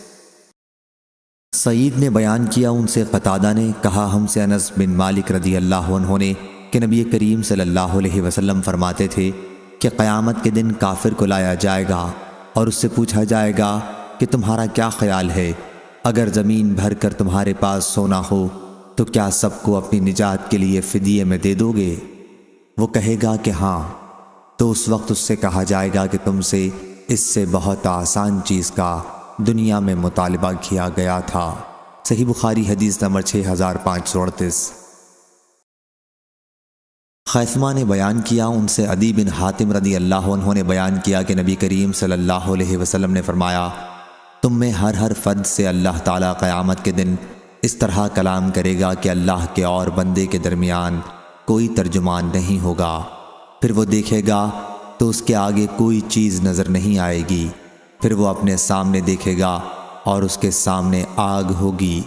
سعید نے بیان کیا، ان سے قتادہ نے کہا، ہم سے انس بن مالک رضی اللہ عنہ نے کہ نبی کریم صلی اللہ علیہ وسلم فرماتے تھے، کہ قیامت کے دن کافر کو لایا جائے گا اور اس سے پوچھا جائے گا کہ تمہارا کیا خیال ہے؟ اگر زمین بھر کر تمہارے پاس سونا ہو تو کیا سب کو اپنی نجات کے لیے فدیے میں دے دو گے؟ وہ کہے گا کہ ہاں۔ تو اس وقت اس سے کہا جائے گا کہ تم سے اس سے بہت آسان چیز کا دنیا میں مطالبہ کیا گیا تھا۔ صحیح بخاری حدیث نمبر 6538۔ خیثمہ نے بیان کیا، ان سے عدی بن حاتم رضی اللہ عنہ نے بیان کیا کہ نبی کریم صلی اللہ علیہ وسلم نے فرمایا، تم میں ہر فرد سے اللہ تعالیٰ قیامت کے دن اس طرح کلام کرے گا کہ اللہ کے اور بندے کے درمیان کوئی ترجمان نہیں ہوگا۔ پھر وہ دیکھے گا تو اس کے آگے کوئی چیز نظر نہیں آئے گی۔ پھر وہ اپنے سامنے دیکھے گا اور اس کے سامنے آگ ہوگی۔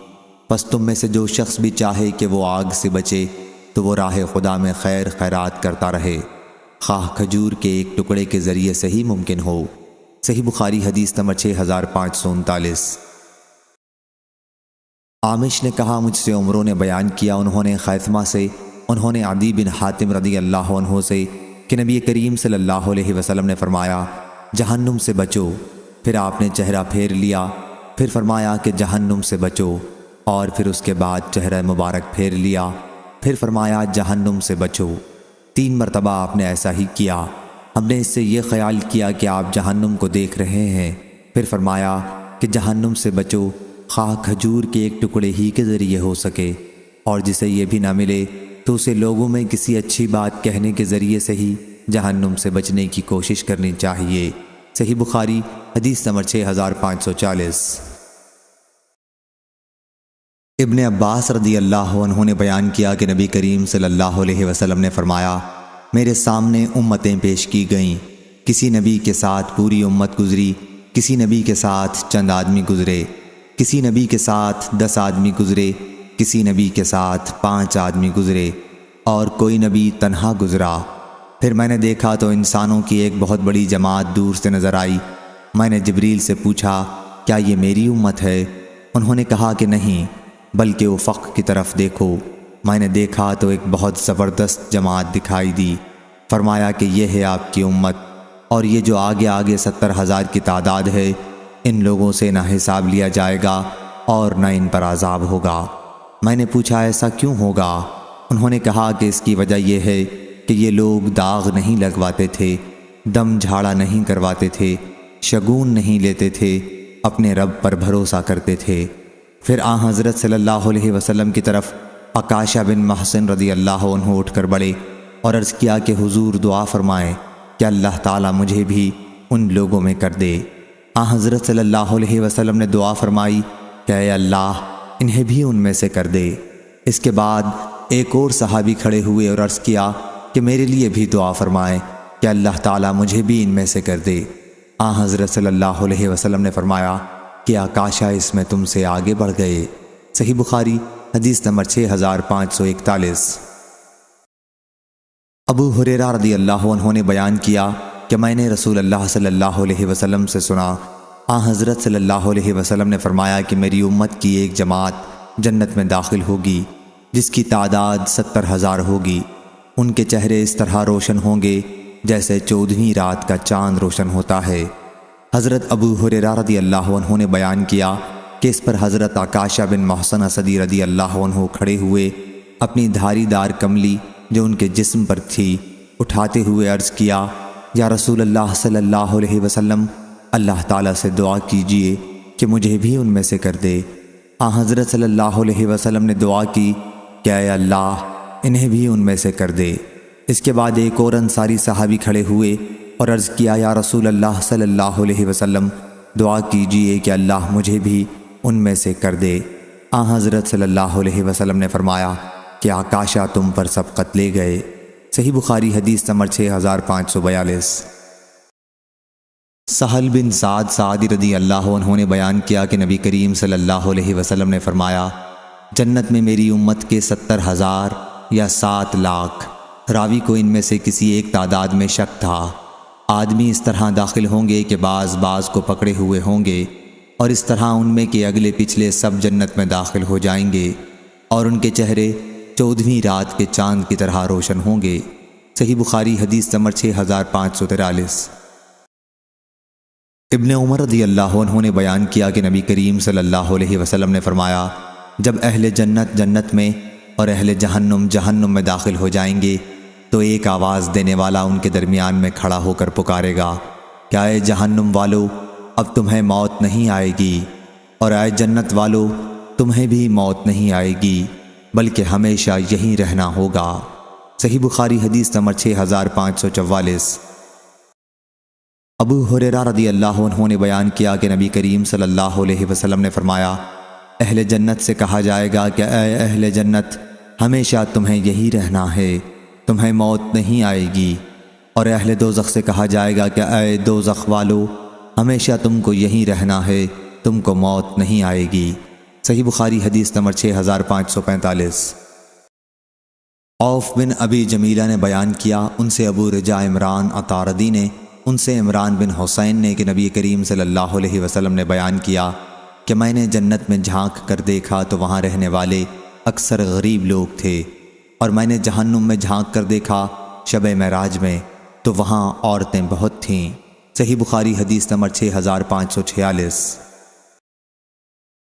پس تم میں سے جو شخص بھی چاہے کہ وہ آگ سے بچے تو وہ راہ خدا میں خیر خیرات کرتا رہے، خواہ کھجور کے ایک ٹکڑے کے ذریعے سے ہی ممکن ہو۔ صحیح بخاری حدیث نمبر 6539۔ عامش نے کہا، مجھ سے عمروں نے بیان کیا، انہوں نے خیثمہ سے، انہوں نے عدی بن حاتم رضی اللہ عنہ سے کہ نبی کریم صلی اللہ علیہ وسلم نے فرمایا، جہنم سے بچو۔ پھر آپ نے چہرہ پھیر لیا، پھر فرمایا کہ جہنم سے بچو، اور پھر اس کے بعد چہرہ مبارک پھیر لیا، پھر فرمایا جہنم سے بچو۔ 3 مرتبہ آپ نے ایسا ہی کیا۔ ہم نے اس سے یہ خیال کیا کہ آپ جہنم کو دیکھ رہے ہیں۔ پھر فرمایا کہ جہنم سے بچو، خواہ کھجور کے ایک ٹکڑے ہی کے ذریعے ہو سکے، اور جسے یہ بھی نہ ملے تو اسے لوگوں میں کسی اچھی بات کہنے کے ذریعے سے ہی جہنم سے بچنے کی کوشش کرنی چاہیے۔ صحیح بخاری حدیث نمبر 6540۔ ابن عباس رضی اللہ عنہ نے بیان کیا کہ نبی کریم صلی اللہ علیہ وسلم نے فرمایا، میرے سامنے امتیں پیش کی گئیں، کسی نبی کے ساتھ پوری امت گزری، کسی نبی کے ساتھ چند آدمی گزرے، کسی نبی کے ساتھ 10 آدمی گزرے، کسی نبی کے ساتھ 5 آدمی گزرے، اور کوئی نبی تنہا گزرا۔ پھر میں نے دیکھا تو انسانوں کی ایک بہت بڑی جماعت دور سے نظر آئی۔ میں نے جبریل سے پوچھا، کیا یہ میری امت ہے؟ انہوں نے کہا کہ نہیں، بلکہ افق کی طرف دیکھو۔ میں نے دیکھا تو ایک بہت زبردست جماعت دکھائی دی۔ فرمایا کہ یہ ہے آپ کی امت، اور یہ جو آگے آگے 70,000 کی تعداد ہے، ان لوگوں سے نہ حساب لیا جائے گا اور نہ ان پر عذاب ہوگا۔ میں نے پوچھا ایسا کیوں ہوگا؟ انہوں نے کہا کہ اس کی وجہ یہ ہے کہ یہ لوگ داغ نہیں لگواتے تھے، دم جھاڑا نہیں کرواتے تھے، شگون نہیں لیتے تھے، اپنے رب پر بھروسہ کرتے تھے۔ پھر حضرت صلی اللہ علیہ وسلم کی طرف عکاشہ بن محسن رضی اللہ عنہ اٹھ کر بڑھے اور عرض کیا کہ حضور دعا فرمائیں کہ اللہ تعالیٰ مجھے بھی ان لوگوں میں کر دے۔ حضرت صلی اللہ علیہ وسلم نے دعا فرمائی کہ اے اللہ انہیں بھی ان میں سے کر دے۔ اس کے بعد ایک اور صحابی کھڑے ہوئے اور عرض کیا کہ میرے لیے بھی دعا فرمائیں کہ اللہ تعالیٰ مجھے بھی ان میں سے کر دے۔ حضرت صلی اللہ علیہ وسلم نے فرمایا کہ عکاشہ اس میں تم سے آگے بڑھ گئے۔ صحیح بخاری حدیث نمبر 6541۔ ابو ہریرہ رضی اللہ عنہ نے بیان کیا کہ میں نے رسول اللہ صلی اللہ علیہ وسلم سے سنا، حضرت صلی اللہ علیہ وسلم نے فرمایا کہ میری امت کی ایک جماعت جنت میں داخل ہوگی جس کی تعداد 70,000 ہوگی۔ ان کے چہرے اس طرح روشن ہوں گے جیسے 14ویں رات کا چاند روشن ہوتا ہے۔ حضرت ابو ہریرہ رضی اللہ عنہ نے بیان کیا کہ اس پر حضرت عکاشہ بن محسن اسدی رضی اللہ عنہ کھڑے ہوئے، اپنی دھاری دار کملی جو ان کے جسم پر تھی اٹھاتے ہوئے عرض کیا، یا رسول اللہ صلی اللہ علیہ وسلم، اللہ تعالیٰ سے دعا کیجئے کہ مجھے بھی ان میں سے کر دے۔ حضرت صلی اللہ علیہ وسلم نے دعا کی کہ اے اللہ انہیں بھی ان میں سے کر دے۔ اس کے بعد ایک اور انصاری صحابی کھڑے ہوئے اور عرض کیا، یا رسول اللہ صلی اللہ علیہ وسلم، دعا کیجئے کہ اللہ مجھے بھی ان میں سے کر دے۔ حضرت صلی اللہ علیہ وسلم نے فرمایا کہ عکاشہ تم پر سبقت لے گئے۔ صحیح بخاری حدیث نمبر 6542۔ سہل بن سعد سعدی رضی اللہ عنہ نے بیان کیا کہ نبی کریم صلی اللہ علیہ وسلم نے فرمایا، جنت میں میری امت کے 70,000 یا 7 لاکھ، راوی کو ان میں سے کسی ایک تعداد میں شک تھا، آدمی اس طرح داخل ہوں گے کہ بعض کو پکڑے ہوئے ہوں گے، اور اس طرح ان میں کہ اگلے پچھلے سب جنت میں داخل ہو جائیں گے، اور ان کے چہرے 14ویں رات کے چاند کی طرح روشن ہوں گے۔ صحیح بخاری حدیث نمبر 6543۔ ابن عمر رضی اللہ عنہ نے بیان کیا کہ نبی کریم صلی اللہ علیہ وسلم نے فرمایا، جب اہل جنت جنت میں اور اہل جہنم جہنم میں داخل ہو جائیں گے تو ایک آواز دینے والا ان کے درمیان میں کھڑا ہو کر پکارے گا، کیا اے جہنم والو اب تمہیں موت نہیں آئے گی، اور اے جنت والو تمہیں بھی موت نہیں آئے گی بلکہ ہمیشہ یہیں رہنا ہوگا۔ صحیح بخاری حدیث نمبر 6544۔ ابو ہریرہ رضی اللہ عنہ نے بیان کیا کہ نبی کریم صلی اللہ علیہ وسلم نے فرمایا، اہل جنت سے کہا جائے گا کہ اے اہل جنت ہمیشہ تمہیں یہی رہنا ہے، تمہیں موت نہیں آئے گی، اور اہل دوزخ سے کہا جائے گا کہ اے دوزخ والو ہمیشہ تم کو یہی رہنا ہے، تم کو موت نہیں آئے گی۔ صحیح بخاری حدیث نمبر 6545۔ عوف بن ابی جمیلہ نے بیان کیا، ان سے ابو رجاء عمران عطاردی نے، ان سے عمران بن حسین نے کہ نبی کریم صلی اللہ علیہ وسلم نے بیان کیا کہ میں نے جنت میں جھانک کر دیکھا تو وہاں رہنے والے اکثر غریب لوگ تھے، اور میں نے جہنم میں جھانک کر دیکھا شب معراج میں تو وہاں عورتیں بہت تھیں۔ صحیح بخاری حدیث نمبر 6546۔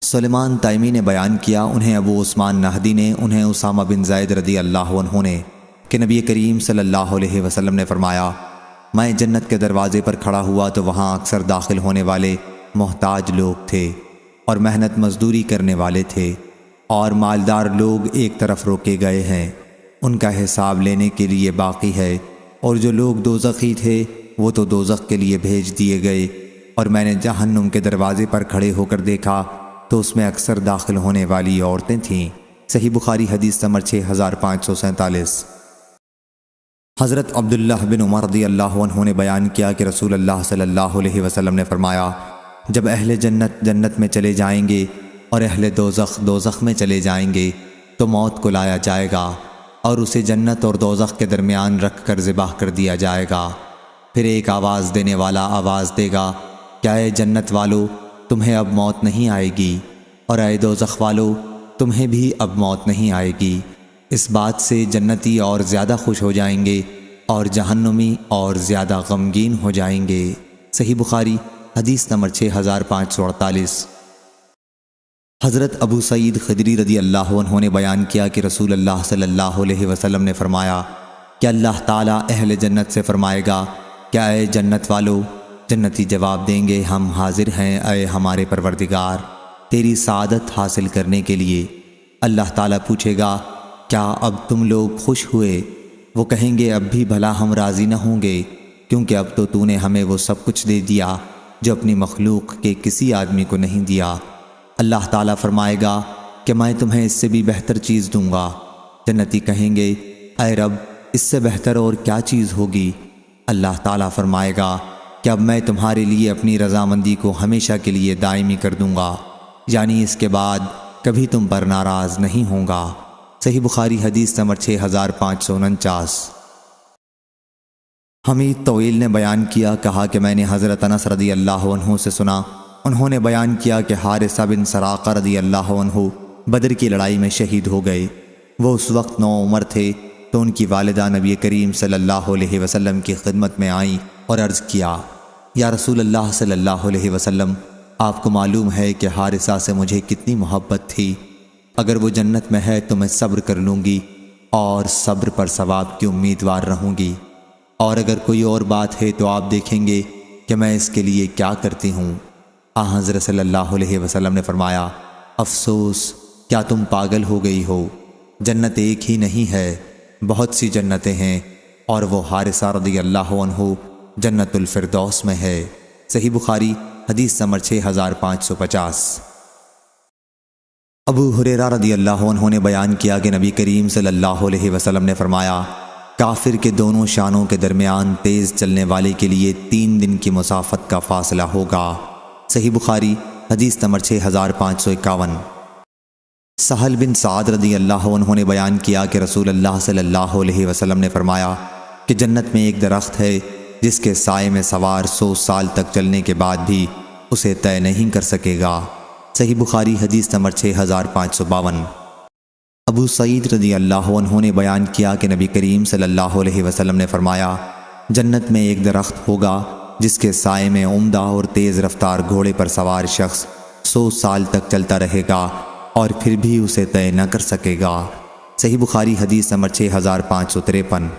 سلیمان تیمی نے بیان کیا، انہیں ابو عثمان نہدی نے، انہیں اسامہ بن زید رضی اللہ عنہ نے کہ نبی کریم صلی اللہ علیہ وسلم نے فرمایا، میں جنت کے دروازے پر کھڑا ہوا تو وہاں اکثر داخل ہونے والے محتاج لوگ تھے اور محنت مزدوری کرنے والے تھے، اور مالدار لوگ ایک طرف روکے گئے ہیں، ان کا حساب لینے کے لیے باقی ہے، اور جو لوگ دوزخی تھے وہ تو دوزخ کے لیے بھیج دیے گئے، اور میں نے جہنم کے دروازے پر کھڑے ہو کر دیکھا تو اس میں اکثر داخل ہونے والی عورتیں تھیں۔ صحیح بخاری حدیث نمبر 6547۔ حضرت عبداللہ بن عمر رضی اللہ عنہ نے بیان کیا کہ رسول اللہ صلی اللہ علیہ وسلم نے فرمایا، جب اہل جنت جنت میں چلے جائیں گے اور اہل دوزخ دوزخ میں چلے جائیں گے تو موت کو لایا جائے گا اور اسے جنت اور دوزخ کے درمیان رکھ کر ذبح کر دیا جائے گا۔ پھر ایک آواز دینے والا آواز دے گا، کیا اے جنت والو تمہیں اب موت نہیں آئے گی، اور اے دوزخ والو تمہیں بھی اب موت نہیں آئے گی۔ اس بات سے جنتی اور زیادہ خوش ہو جائیں گے اور جہنمی اور زیادہ غمگین ہو جائیں گے۔ صحیح بخاری حدیث نمبر 6548۔ حضرت ابو سعید خدری رضی اللہ عنہ نے بیان کیا کہ رسول اللہ صلی اللہ علیہ وسلم نے فرمایا کہ اللہ تعالیٰ اہل جنت سے فرمائے گا، کیا اے جنت والو؟ جنتی جواب دیں گے، ہم حاضر ہیں اے ہمارے پروردگار تیری سعادت حاصل کرنے کے لیے۔ اللہ تعالیٰ پوچھے گا، کیا اب تم لوگ خوش ہوئے؟ وہ کہیں گے، اب بھی بھلا ہم راضی نہ ہوں گے، کیونکہ اب تو نے ہمیں وہ سب کچھ دے دیا جو اپنی مخلوق کے کسی آدمی کو نہیں دیا۔ اللہ تعالیٰ فرمائے گا کہ میں تمہیں اس سے بھی بہتر چیز دوں گا۔ جنتی کہیں گے، اے رب اس سے بہتر اور کیا چیز ہوگی؟ اللہ تعالیٰ فرمائے گا کہ اب میں تمہارے لیے اپنی رضامندی کو ہمیشہ کے لیے دائمی کر دوں گا، یعنی اس کے بعد کبھی تم پر ناراض نہیں ہوں گا۔ صحیح بخاری حدیث نمبر 6549۔ حمید طویل نے بیان کیا، کہا کہ میں نے حضرت انس رضی اللہ عنہ سے سنا، انہوں نے بیان کیا کہ حارثہ بن سراقہ رضی اللہ عنہ بدر کی لڑائی میں شہید ہو گئے۔ وہ اس وقت نوعمر تھے تو ان کی والدہ نبی کریم صلی اللہ علیہ وسلم کی خدمت میں آئیں اور عرض کیا، یا رسول اللہ صلی اللہ علیہ وسلم، آپ کو معلوم ہے کہ حارثہ سے مجھے کتنی محبت تھی، اگر وہ جنت میں ہے تو میں صبر کر لوں گی اور صبر پر ثواب کی امیدوار رہوں گی، اور اگر کوئی اور بات ہے تو آپ دیکھیں گے کہ میں اس کے لیے کیا کرتی ہوں۔ حضرت صلی اللہ علیہ وسلم نے فرمایا، افسوس، کیا تم پاگل ہو گئی ہو؟ جنت ایک ہی نہیں ہے، بہت سی جنتیں ہیں، اور وہ حارثہ رضی اللہ عنہ جنت الفردوس میں ہے۔ صحیح بخاری حدیث نمبر 6550۔ ابو ہریرہ رضی اللہ عنہ نے بیان کیا کہ نبی کریم صلی اللہ علیہ وسلم نے فرمایا، کافر کے دونوں شانوں کے درمیان تیز چلنے والے کے لیے 3 دن کی مسافت کا فاصلہ ہوگا۔ صحیح بخاری حدیث نمبر 6551۔ سہل بن سعد رضی اللہ عنہ نے بیان کیا کہ رسول اللہ صلی اللہ علیہ وسلم نے فرمایا کہ جنت میں ایک درخت ہے جس کے سائے میں سوار 100 سال تک چلنے کے بعد بھی اسے طے نہیں کر سکے گا۔ صحیح بخاری حدیث نمبر 6552۔ ابو سعید رضی اللہ عنہ نے بیان کیا کہ نبی کریم صلی اللہ علیہ وسلم نے فرمایا، جنت میں ایک درخت ہوگا جس کے سائے میں عمدہ اور تیز رفتار گھوڑے پر سوار شخص 100 سال تک چلتا رہے گا اور پھر بھی اسے طے نہ کر سکے گا۔ صحیح بخاری حدیث نمبر 6553۔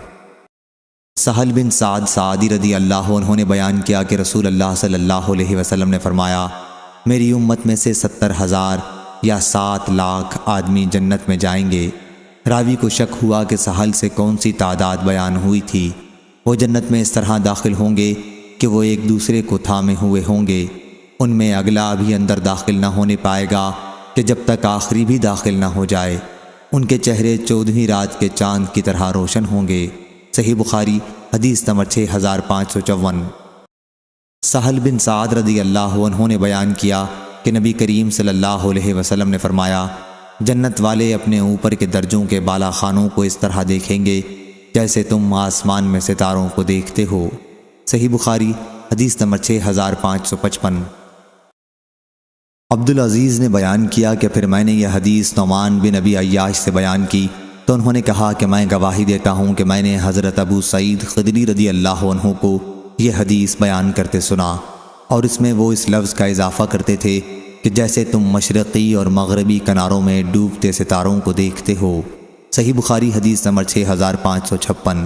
سہل بن سعد سعدی رضی اللہ عنہ نے بیان کیا کہ رسول اللہ صلی اللہ علیہ وسلم نے فرمایا، میری امت میں سے 70,000 یا 7 لاکھ آدمی جنت میں جائیں گے۔ راوی کو شک ہوا کہ سہل سے کون سی تعداد بیان ہوئی تھی۔ وہ جنت میں اس طرح داخل ہوں گے کہ وہ ایک دوسرے کو تھامے ہوئے ہوں گے، ان میں اگلا بھی اندر داخل نہ ہونے پائے گا کہ جب تک آخری بھی داخل نہ ہو جائے۔ ان کے چہرے 14ویں رات کے چاند کی طرح روشن ہوں گے۔ صحیح بخاری حدیث نمبر 6554۔ سہل بن سعد رضی اللہ عنہ نے بیان کیا کہ نبی کریم صلی اللہ علیہ وسلم نے فرمایا، جنت والے اپنے اوپر کے درجوں کے بالا خانوں کو اس طرح دیکھیں گے جیسے تم آسمان میں ستاروں کو دیکھتے ہو۔ صحیح بخاری حدیث نمبر 6555۔ عبدالعزیز نے بیان کیا کہ پھر میں نے یہ حدیث نعمان بن ابی عیاش سے بیان کی تو انہوں نے کہا کہ میں گواہی دیتا ہوں کہ میں نے حضرت ابو سعید خدری رضی اللہ عنہ کو یہ حدیث بیان کرتے سنا، اور اس میں وہ اس لفظ کا اضافہ کرتے تھے کہ جیسے تم مشرقی اور مغربی کناروں میں ڈوبتے ستاروں کو دیکھتے ہو۔ صحیح بخاری حدیث نمبر 6556۔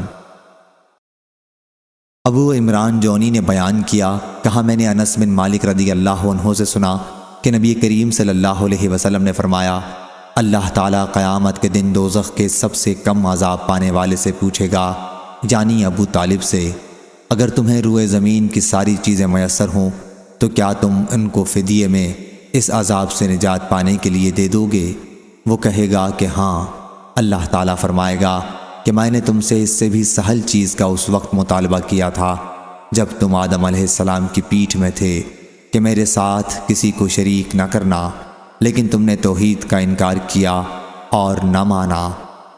ابو عمران جونی نے بیان کیا، کہا میں نے انس بن مالک رضی اللہ عنہ سے سنا کہ نبی کریم صلی اللہ علیہ وسلم نے فرمایا، اللہ تعالیٰ قیامت کے دن دوزخ کے سب سے کم عذاب پانے والے سے پوچھے گا، یعنی ابو طالب سے، اگر تمہیں روئے زمین کی ساری چیزیں میسر ہوں تو کیا تم ان کو فدیے میں اس عذاب سے نجات پانے کے لیے دے دو گے؟ وہ کہے گا کہ ہاں۔ اللہ تعالیٰ فرمائے گا کہ میں نے تم سے اس سے بھی سہل چیز کا اس وقت مطالبہ کیا تھا جب تم آدم علیہ السلام کی پیٹھ میں تھے کہ میرے ساتھ کسی کو شریک نہ کرنا، لیکن تم نے توحید کا انکار کیا اور نہ مانا،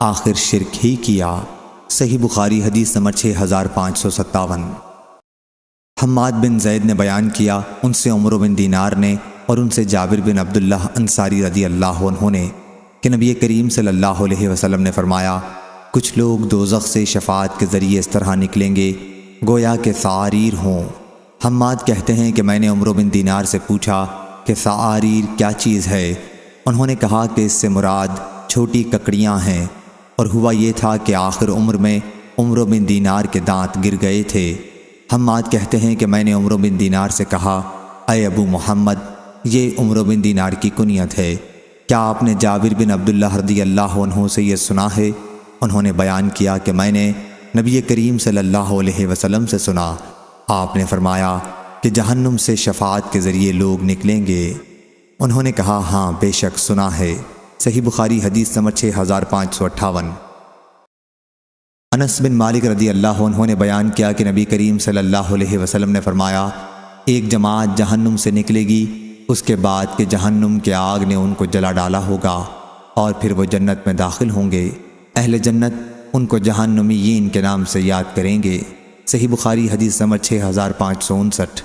آخر شرک ہی کیا۔ صحیح بخاری حدیث نمبر 6557۔ حماد بن زید نے بیان کیا، ان سے عمر بن دینار نے اور ان سے جابر بن عبداللہ انصاری رضی اللہ عنہ نے کہ نبی کریم صلی اللہ علیہ وسلم نے فرمایا، کچھ لوگ دوزخ سے شفاعت کے ذریعے اس طرح نکلیں گے گویا کہ سعاریر ہوں۔ حماد کہتے ہیں کہ میں نے عمر بن دینار سے پوچھا کہ سعاریر کیا چیز ہے؟ انہوں نے کہا کہ اس سے مراد چھوٹی ککڑیاں ہیں، اور ہوا یہ تھا کہ آخر عمر میں عمر بن دینار کے دانت گر گئے تھے۔ حماد کہتے ہیں کہ میں نے عمر بن دینار سے کہا، اے ابو محمد، یہ عمر بن دینار کی کنیت ہے، کیا آپ نے جابر بن عبداللہ رضی اللہ عنہ سے یہ سنا ہے؟ انہوں نے بیان کیا کہ میں نے نبی کریم صلی اللہ علیہ وسلم سے سنا، آپ نے فرمایا کہ جہنم سے شفاعت کے ذریعے لوگ نکلیں گے۔ انہوں نے کہا ہاں بے شک سنا ہے۔ صحیح بخاری حدیث نمبر 6558۔ انس بن مالک رضی اللہ عنہ نے بیان کیا کہ نبی کریم صلی اللہ علیہ وسلم نے فرمایا، ایک جماعت جہنم سے نکلے گی، اس کے بعد کہ جہنم کے آگ نے ان کو جلا ڈالا ہوگا، اور پھر وہ جنت میں داخل ہوں گے۔ اہل جنت ان کو جہنمیین کے نام سے یاد کریں گے۔ صحیح بخاری حدیث نمبر 6559۔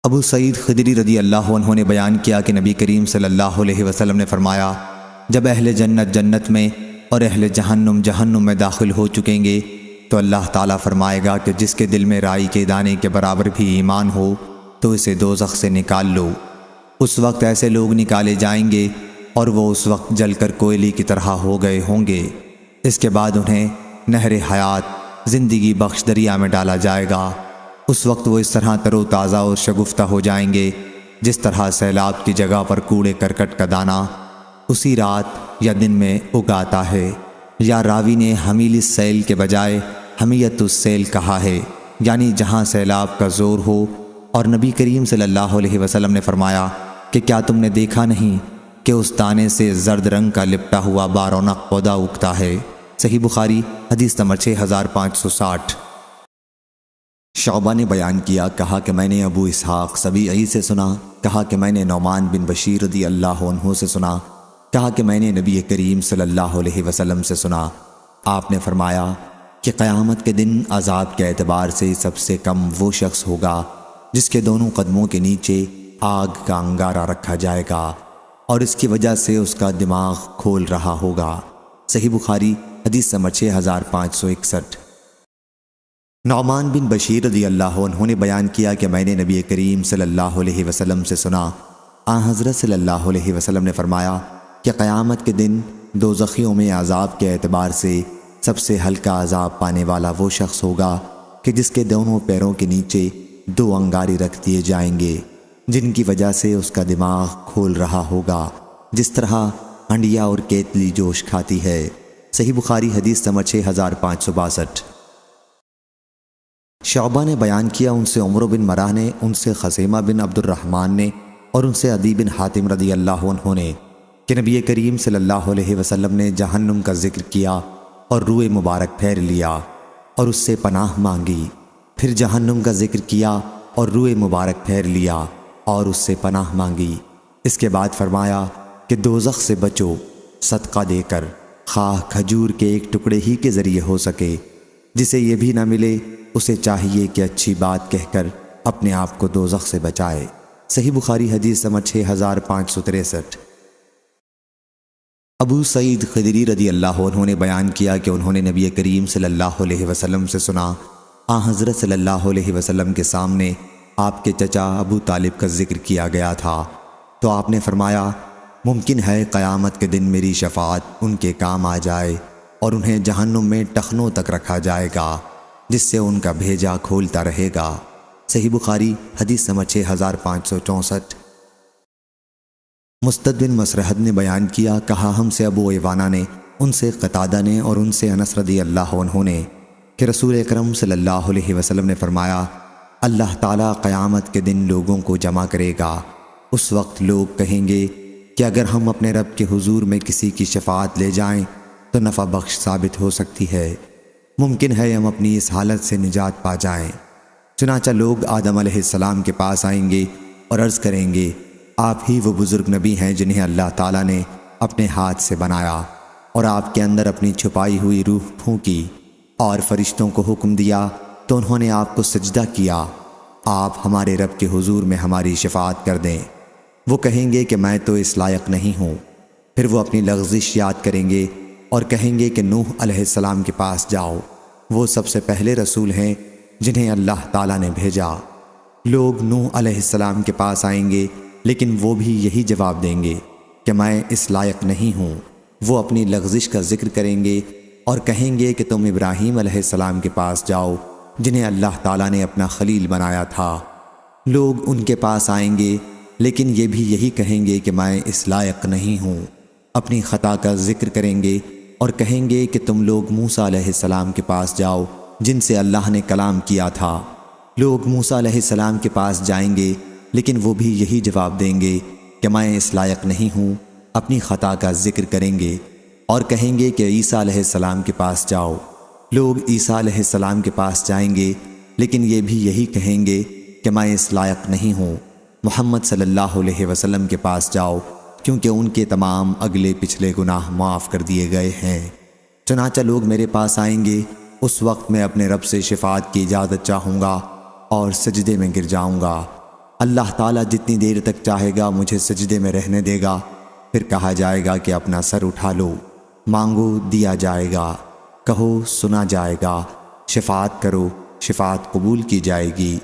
ابو سعید خدری رضی اللہ عنہ نے بیان کیا کہ نبی کریم صلی اللہ علیہ وسلم نے فرمایا، جب اہل جنت جنت میں اور اہل جہنم جہنم میں داخل ہو چکیں گے تو اللہ تعالیٰ فرمائے گا کہ جس کے دل میں رائی کے دانے کے برابر بھی ایمان ہو تو اسے دوزخ سے نکال لو۔ اس وقت ایسے لوگ نکالے جائیں گے اور وہ اس وقت جل کر کوئلے کی طرح ہو گئے ہوں گے۔ اس کے بعد انہیں نہر حیات زندگی بخش دریا میں ڈالا جائے گا۔ اس وقت وہ اس طرح تر و تازہ اور شگفتہ ہو جائیں گے جس طرح سیلاب کی جگہ پر کوڑے کرکٹ کا دانہ اسی رات یا دن میں اگاتا ہے۔ یا راوی نے حمیل السیل کے بجائے حمیت السیل کہا ہے، یعنی جہاں سیلاب کا زور ہو۔ اور نبی کریم صلی اللہ علیہ وسلم نے فرمایا کہ کیا تم نے دیکھا نہیں کہ اس دانے سے زرد رنگ کا لپٹا ہوا بارونق پودا اگتا ہے؟ صحیح بخاری حدیث نمبر 6560۔ شعبہ نے بیان کیا، کہا کہ میں نے ابو اسحاق سبیعی سے سنا، کہا کہ میں نے نعمان بن بشیر رضی اللہ عنہ سے سنا، کہا کہ میں نے نبی کریم صلی اللہ علیہ وسلم سے سنا، آپ نے فرمایا کہ قیامت کے دن عذاب کے اعتبار سے سب سے کم وہ شخص ہوگا جس کے دونوں قدموں کے نیچے آگ کا انگارہ رکھا جائے گا۔ اور اس کی وجہ سے اس کا دماغ کھول رہا ہوگا۔ صحیح بخاری حدیث نمبر 6561۔ نعمان بن بشیر رضی اللہ عنہ نے بیان کیا کہ میں نے نبی کریم صلی اللہ علیہ وسلم سے سنا، حضرت صلی اللہ علیہ وسلم نے فرمایا کہ قیامت کے دن دوزخیوں میں عذاب کے اعتبار سے سب سے ہلکا عذاب پانے والا وہ شخص ہوگا کہ جس کے دونوں پیروں کے نیچے 2 انگاری رکھ دیے جائیں گے، جن کی وجہ سے اس کا دماغ کھول رہا ہوگا، جس طرح ہنڈیا اور کیتلی جوش کھاتی ہے۔ صحیح بخاری حدیث نمبر 6562۔ شعبہ نے بیان کیا، ان سے عمر بن مرہ نے، ان سے خزیمہ بن عبد الرحمن نے، اور ان سے عدی بن حاتم رضی اللہ عنہ نے کہ نبی کریم صلی اللہ علیہ وسلم نے جہنم کا ذکر کیا اور روئے مبارک پھیر لیا اور اس سے پناہ مانگی، پھر جہنم کا ذکر کیا اور روئے مبارک پھیر لیا اور اس سے پناہ مانگی۔ اس کے بعد فرمایا کہ دوزخ سے بچو صدقہ دے کر، خواہ کھجور کے ایک ٹکڑے ہی کے ذریعے ہو سکے، جسے یہ بھی نہ ملے اسے چاہیے کہ اچھی بات کہہ کر اپنے آپ کو دوزخ سے بچائے۔ صحیح بخاری حدیث نمبر 6563۔ ابو سعید خدری رضی اللہ عنہ نے بیان کیا کہ انہوں نے نبی کریم صلی اللہ علیہ وسلم سے سنا، حضرت صلی اللہ علیہ وسلم کے سامنے آپ کے چچا ابو طالب کا ذکر کیا گیا تھا، تو آپ نے فرمایا ممکن ہے قیامت کے دن میری شفاعت ان کے کام آ جائے اور انہیں جہنم میں ٹخنوں تک رکھا جائے گا، جس سے ان کا بھیجا کھولتا رہے گا۔ صحیح بخاری حدیث نمبر 6564۔ مستد بن مسرحد نے بیان کیا، کہا ہم سے ابو ایوانہ نے، ان سے قتادہ نے اور ان سے انس رضی اللہ عنہ نے کہ رسول اکرم صلی اللہ علیہ وسلم نے فرمایا، اللہ تعالیٰ قیامت کے دن لوگوں کو جمع کرے گا۔ اس وقت لوگ کہیں گے کہ اگر ہم اپنے رب کے حضور میں کسی کی شفاعت لے جائیں تو نفع بخش ثابت ہو سکتی ہے، ممکن ہے ہم اپنی اس حالت سے نجات پا جائیں۔ چنانچہ لوگ آدم علیہ السلام کے پاس آئیں گے اور عرض کریں گے، آپ ہی وہ بزرگ نبی ہیں جنہیں اللہ تعالیٰ نے اپنے ہاتھ سے بنایا اور آپ کے اندر اپنی چھپائی ہوئی روح پھونکی اور فرشتوں کو حکم دیا تو انہوں نے آپ کو سجدہ کیا، آپ ہمارے رب کے حضور میں ہماری شفاعت کر دیں۔ وہ کہیں گے کہ میں تو اس لائق نہیں ہوں، پھر وہ اپنی لغزش یاد کریں گے اور کہیں گے کہ نوح علیہ السلام کے پاس جاؤ، وہ سب سے پہلے رسول ہیں جنہیں اللہ تعالیٰ نے بھیجا۔ لوگ نوح علیہ السلام کے پاس آئیں گے لیکن وہ بھی یہی جواب دیں گے کہ میں اس لائق نہیں ہوں۔ وہ اپنی لغزش کا ذکر کریں گے اور کہیں گے کہ تم ابراہیم علیہ السلام کے پاس جاؤ جنہیں اللہ تعالیٰ نے اپنا خلیل بنایا تھا۔ لوگ ان کے پاس آئیں گے لیکن یہ بھی یہی کہیں گے کہ میں اس لائق نہیں ہوں۔ اپنی خطا کا ذکر کریں گے اور کہیں گے کہ تم لوگ موسیٰ علیہ السلام کے پاس جاؤ جن سے اللہ نے کلام کیا تھا۔ لوگ موسیٰ علیہ السلام کے پاس جائیں گے لیکن وہ بھی یہی جواب دیں گے کہ میں اس لائق نہیں ہوں۔ اپنی خطا کا ذکر کریں گے اور کہیں گے کہ عیسیٰ علیہ السلام کے پاس جاؤ۔ لوگ عیسیٰ علیہ السلام کے پاس جائیں گے لیکن یہ بھی یہی کہیں گے کہ میں اس لائق نہیں ہوں۔ محمد صلی اللہ علیہ وسلم کے پاس جاؤ کیونکہ ان کے تمام اگلے پچھلے گناہ معاف کر دیے گئے ہیں۔ چنانچہ لوگ میرے پاس آئیں گے، اس وقت میں اپنے رب سے شفاعت کی اجازت چاہوں گا اور سجدے میں گر جاؤں گا۔ اللہ تعالیٰ جتنی دیر تک چاہے گا مجھے سجدے میں رہنے دے گا، پھر کہا جائے گا کہ اپنا سر اٹھا لو، مانگو دیا جائے گا، کہو سنا جائے گا، شفاعت کرو شفاعت قبول کی جائے گی۔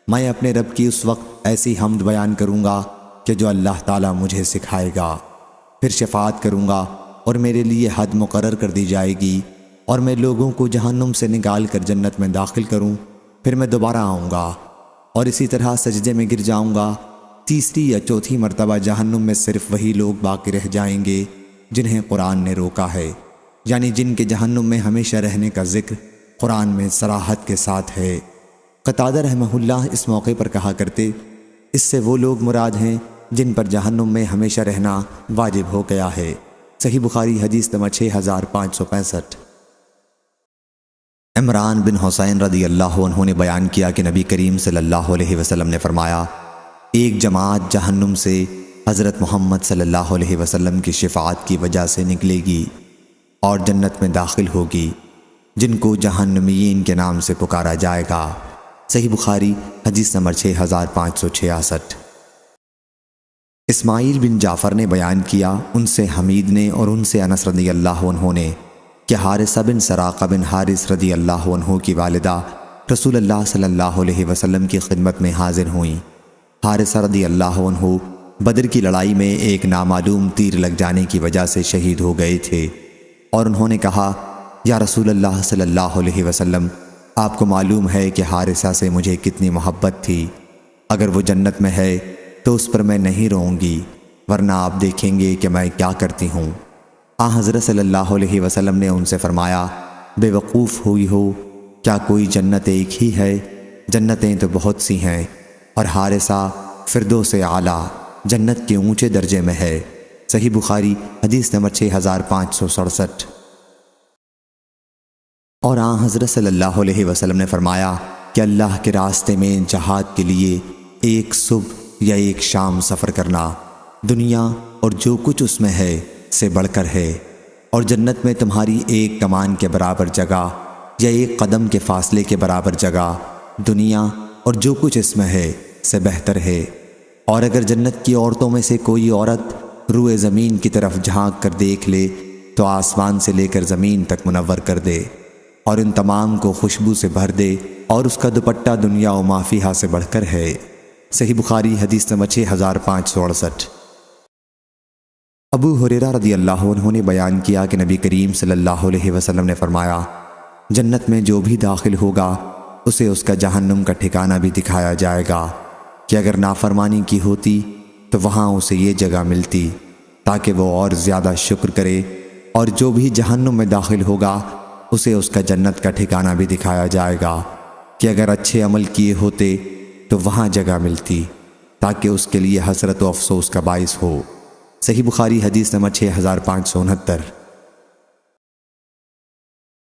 میں اپنے رب کی اس وقت ایسی حمد بیان کروں گا کہ جو اللہ تعالیٰ مجھے سکھائے گا، پھر شفاعت کروں گا اور میرے لیے حد مقرر کر دی جائے گی اور میں لوگوں کو جہنم سے نکال کر جنت میں داخل کروں، پھر میں دوبارہ آؤں گا اور اسی طرح سجدے میں گر جاؤں گا۔ تیسری یا چوتھی مرتبہ جہنم میں صرف وہی لوگ باقی رہ جائیں گے جنہیں قرآن نے روکا ہے، یعنی جن کے جہنم میں ہمیشہ رہنے کا ذکر قرآن میں صراحت کے ساتھ ہے۔ قتادہ رحمہ اللہ اس موقع پر کہا کرتے، اس سے وہ لوگ مراد ہیں جن پر جہنم میں ہمیشہ رہنا واجب ہو گیا ہے۔ صحیح بخاری حدیث نمبر 6565۔ عمران بن حسین رضی اللہ عنہ نے بیان کیا کہ نبی کریم صلی اللہ علیہ وسلم نے فرمایا، ایک جماعت جہنم سے حضرت محمد صلی اللہ علیہ وسلم کی شفاعت کی وجہ سے نکلے گی اور جنت میں داخل ہوگی، جن کو جہنمیین کے نام سے پکارا جائے گا۔ صحیح بخاری حدیث نمبر 6566۔ اسماعیل بن جعفر نے بیان کیا، ان سے حمید نے اور ان سے انس رضی اللہ عنہ نے کہ حارثہ بن سراقہ بن حارث رضی اللہ عنہ کی والدہ رسول اللہ صلی اللہ علیہ وسلم کی خدمت میں حاضر ہوئیں۔ حارثہ رضی اللہ عنہ بدر کی لڑائی میں ایک نامعلوم تیر لگ جانے کی وجہ سے شہید ہو گئے تھے، اور انہوں نے کہا، یا رسول اللہ صلی اللہ علیہ وسلم، آپ کو معلوم ہے کہ حارثہ سے مجھے کتنی محبت تھی، اگر وہ جنت میں ہے تو اس پر میں نہیں روں گی، ورنہ آپ دیکھیں گے کہ میں کیا کرتی ہوں۔ حضرت صلی اللہ علیہ وسلم نے ان سے فرمایا، بے وقوف ہوئی ہو، کیا کوئی جنت ایک ہی ہے؟ جنتیں تو بہت سی ہیں، اور حارثہ فردوس اعلیٰ جنت کے اونچے درجے میں ہے۔ صحیح بخاری حدیث نمبر 6567۔ اور حضرت صلی اللہ علیہ وسلم نے فرمایا کہ اللہ کے راستے میں جہاد کے لیے ایک صبح یا ایک شام سفر کرنا دنیا اور جو کچھ اس میں ہے سے بڑھ کر ہے، اور جنت میں تمہاری ایک کمان کے برابر جگہ یا ایک قدم کے فاصلے کے برابر جگہ دنیا اور جو کچھ اس میں ہے سے بہتر ہے۔ اور اگر جنت کی عورتوں میں سے کوئی عورت روئے زمین کی طرف جھانک کر دیکھ لے تو آسمان سے لے کر زمین تک منور کر دے، اور ان تمام کو خوشبو سے بھر دے، اور اس کا دوپٹہ دنیا و ما فیہا سے بڑھ کر ہے۔ صحیح بخاری حدیث نمبر 6568۔ ابو ہریرہ رضی اللہ عنہ نے بیان کیا کہ نبی کریم صلی اللہ علیہ وسلم نے فرمایا، جنت میں جو بھی داخل ہوگا اسے اس کا جہنم کا ٹھکانہ بھی دکھایا جائے گا کہ اگر نافرمانی کی ہوتی تو وہاں اسے یہ جگہ ملتی تاکہ وہ اور زیادہ شکر کرے، اور جو بھی جہنم میں داخل ہوگا اسے اس کا جنت کا ٹھکانہ بھی دکھایا جائے گا کہ اگر اچھے عمل کیے ہوتے تو وہاں جگہ ملتی تاکہ اس کے لیے حسرت و افسوس کا باعث ہو۔ صحیح بخاری حدیث نمبر 6569۔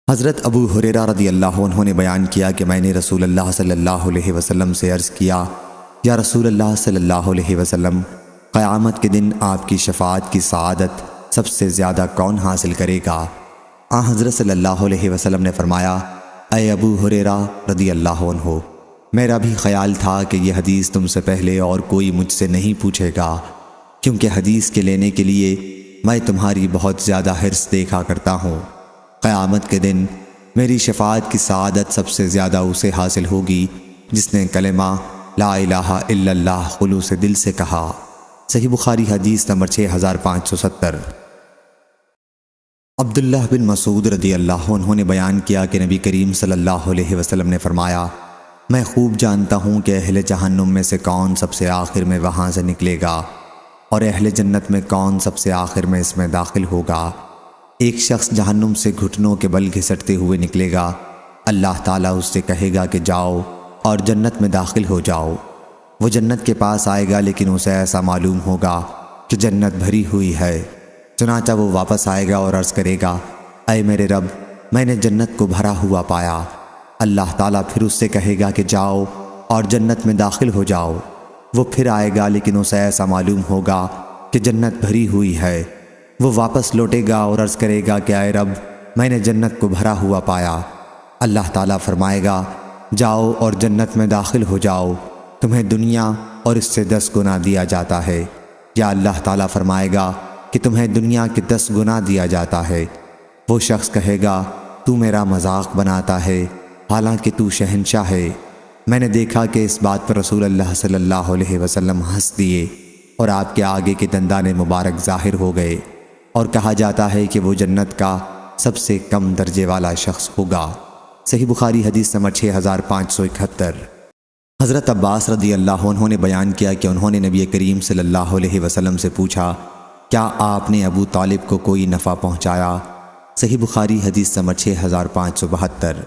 حضرت ابو ہریرہ رضی اللہ عنہ نے بیان کیا کہ میں نے رسول اللہ صلی اللہ علیہ وسلم سے عرض کیا، یا رسول اللہ صلی اللہ علیہ وسلم، قیامت کے دن آپ کی شفاعت کی سعادت سب سے زیادہ کون حاصل کرے گا؟ حضرت صلی اللہ علیہ وسلم نے فرمایا، اے ابو ہریرہ رضی اللہ عنہ، میرا بھی خیال تھا کہ یہ حدیث تم سے پہلے اور کوئی مجھ سے نہیں پوچھے گا، کیونکہ حدیث کے لینے کے لیے میں تمہاری بہت زیادہ حرص دیکھا کرتا ہوں۔ قیامت کے دن میری شفاعت کی سعادت سب سے زیادہ اسے حاصل ہوگی جس نے کلمہ لا الہ الا اللہ خلوص دل سے کہا۔ صحیح بخاری حدیث نمبر 6570۔ عبداللہ بن مسعود رضی اللہ عنہ نے بیان کیا کہ نبی کریم صلی اللہ علیہ وسلم نے فرمایا، میں خوب جانتا ہوں کہ اہل جہنم میں سے کون سب سے آخر میں وہاں سے نکلے گا، اور اہل جنت میں کون سب سے آخر میں اس میں داخل ہوگا۔ ایک شخص جہنم سے گھٹنوں کے بل گھسٹتے ہوئے نکلے گا، اللہ تعالیٰ اس سے کہے گا کہ جاؤ اور جنت میں داخل ہو جاؤ۔ وہ جنت کے پاس آئے گا لیکن اسے ایسا معلوم ہوگا کہ جنت بھری ہوئی ہے، چنانچہ وہ واپس آئے گا اور عرض کرے گا، اے میرے رب، میں نے جنت کو بھرا ہوا پایا۔ اللہ تعالیٰ پھر اس سے کہے گا کہ جاؤ اور جنت میں داخل ہو جاؤ۔ وہ پھر آئے گا لیکن اسے ایسا معلوم ہوگا کہ جنت بھری ہوئی ہے۔ وہ واپس لوٹے گا اور عرض کرے گا کہ اے رب، میں نے جنت کو بھرا ہوا پایا۔ اللہ تعالیٰ فرمائے گا، جاؤ اور جنت میں داخل ہو جاؤ، تمہیں دنیا اور اس سے 10 گنا دیا جاتا ہے۔ یا اللہ تعالیٰ فرمائے گا کہ تمہیں دنیا کے 10 گنا دیا جاتا ہے۔ وہ شخص کہے گا، تو میرا مذاق بناتا ہے، حالانکہ تو شہنشاہ ہے۔ میں نے دیکھا کہ اس بات پر رسول اللہ صلی اللہ علیہ وسلم ہنس دیے اور آپ کے آگے کے دندان مبارک ظاہر ہو گئے، اور کہا جاتا ہے کہ وہ جنت کا سب سے کم درجے والا شخص ہوگا۔ صحیح بخاری حدیث نمبر 6571۔ حضرت عباس رضی اللہ عنہ نے بیان کیا کہ انہوں نے نبی کریم صلی اللہ علیہ وسلم سے پوچھا، کیا آپ نے ابو طالب کو کوئی نفع پہنچایا؟ صحیح بخاری حدیث نمبر 6572۔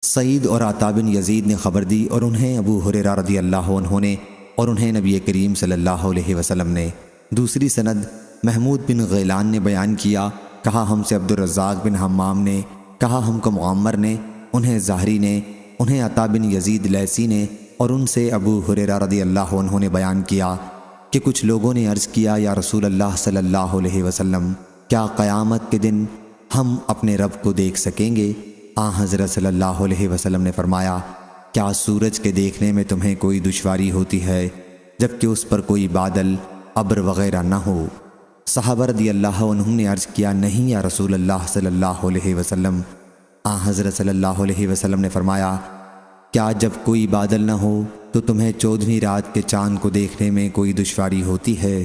سعید اور عطا بن یزید نے خبر دی اور انہیں ابو ہریرہ رضی اللہ عنہ نے اور انہیں نبی کریم صلی اللہ علیہ وسلم نے۔ دوسری سند محمود بن غیلان نے بیان کیا، کہا ہم سے عبد الرزاق بن حمام نے، کہا ہم کو معمر نے، انہیں زہری نے، انہیں عطا بن یزید لیثی نے، اور ان سے ابو ہریرہ رضی اللہ عنہ نے بیان کیا کہ کچھ لوگوں نے عرض کیا، یا رسول اللہ صلی اللہ علیہ وسلم، کیا قیامت کے دن ہم اپنے رب کو دیکھ سکیں گے؟ حضرت صلی اللہ علیہ وسلم نے فرمایا، کیا سورج کے دیکھنے میں تمہیں کوئی دشواری ہوتی ہے جبکہ اس پر کوئی بادل ابر وغیرہ نہ ہو۔ صحابہ رضی اللہ عنہم نے عرض کیا، نہیں یا رسول اللہ صلی اللہ علیہ وسلم۔ حضرت صلی اللہ علیہ وسلم نے فرمایا، کیا جب کوئی بادل نہ ہو تو تمہیں 14ویں رات کے چاند کو دیکھنے میں کوئی دشواری ہوتی ہے؟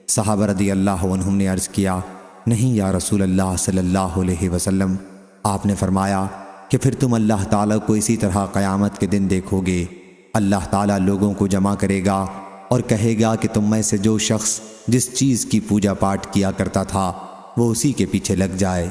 صحابہ رضی اللہ عنہم نے عرض کیا، نہیں یا رسول اللہ صلی اللہ علیہ وسلم۔ آپ نے فرمایا کہ پھر تم اللہ تعالیٰ کو اسی طرح قیامت کے دن دیکھو گے۔ اللہ تعالیٰ لوگوں کو جمع کرے گا اور کہے گا کہ تم میں سے جو شخص جس چیز کی پوجا پاٹ کیا کرتا تھا وہ اسی کے پیچھے لگ جائے۔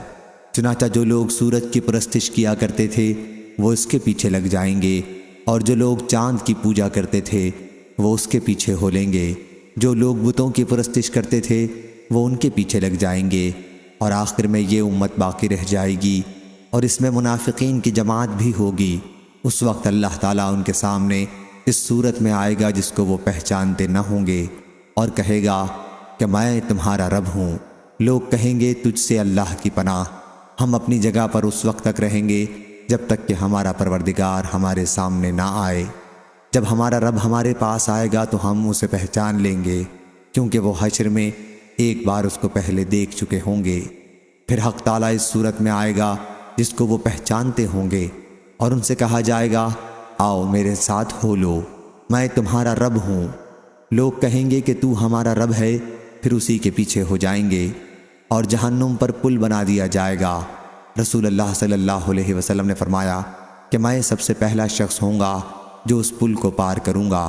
چنانچہ جو لوگ سورج کی پرستش کیا کرتے تھے وہ اس کے پیچھے لگ جائیں گے، اور جو لوگ چاند کی پوجا کرتے تھے وہ اس کے پیچھے ہو لیں گے۔ جو لوگ بتوں کی پرستش کرتے تھے وہ ان کے پیچھے لگ جائیں گے، اور آخر میں یہ امت باقی رہ جائے گی اور اس میں منافقین کی جماعت بھی ہوگی۔ اس وقت اللہ تعالیٰ ان کے سامنے اس صورت میں آئے گا جس کو وہ پہچانتے نہ ہوں گے، اور کہے گا کہ میں تمہارا رب ہوں۔ لوگ کہیں گے تجھ سے اللہ کی پناہ، ہم اپنی جگہ پر اس وقت تک رہیں گے جب تک کہ ہمارا پروردگار ہمارے سامنے نہ آئے۔ جب ہمارا رب ہمارے پاس آئے گا تو ہم اسے پہچان لیں گے، کیونکہ وہ حشر میں ایک بار اس کو پہلے دیکھ چکے ہوں گے۔ پھر حق تعالیٰ اس صورت میں آئے گا جس کو وہ پہچانتے ہوں گے، اور ان سے کہا جائے گا، آؤ میرے ساتھ ہو لو، میں تمہارا رب ہوں۔ لوگ کہیں گے کہ تو ہمارا رب ہے، پھر اسی کے پیچھے ہو جائیں گے، اور جہنم پر پل بنا دیا جائے گا۔ رسول اللہ صلی اللہ علیہ وسلم نے فرمایا کہ میں سب سے پہلا شخص ہوں گا جو اس پل کو پار کروں گا،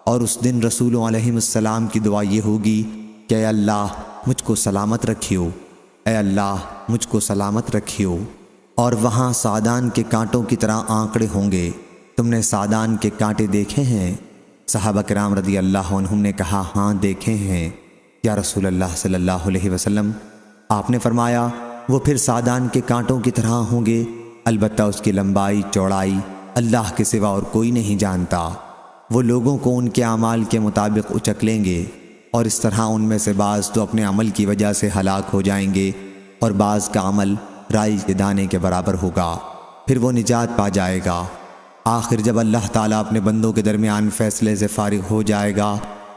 اور اس دن رسولوں علیہ السلام کی دعا یہ ہوگی کہ اے اللہ مجھ کو سلامت رکھیو، اے اللہ مجھ کو سلامت رکھیو۔ اور وہاں سادان کے کانٹوں کی طرح آنکڑے ہوں گے۔ تم نے سادان کے کانٹے دیکھے ہیں؟ صحابہ کرام رضی اللہ عنہم نے کہا، ہاں دیکھے ہیں یا رسول اللہ صلی اللہ علیہ وسلم۔ آپ نے فرمایا، وہ پھر سادان کے کانٹوں کی طرح ہوں گے، البتہ اس کی لمبائی چوڑائی اللہ کے سوا اور کوئی نہیں جانتا۔ وہ لوگوں کو ان کے اعمال کے مطابق اچک لیں گے، اور اس طرح ان میں سے بعض تو اپنے عمل کی وجہ سے ہلاک ہو جائیں گے، اور بعض کا عمل رائی کے دانے کے برابر ہوگا، پھر وہ نجات پا جائے گا۔ آخر جب اللہ تعالیٰ اپنے بندوں کے درمیان فیصلے سے فارغ ہو جائے گا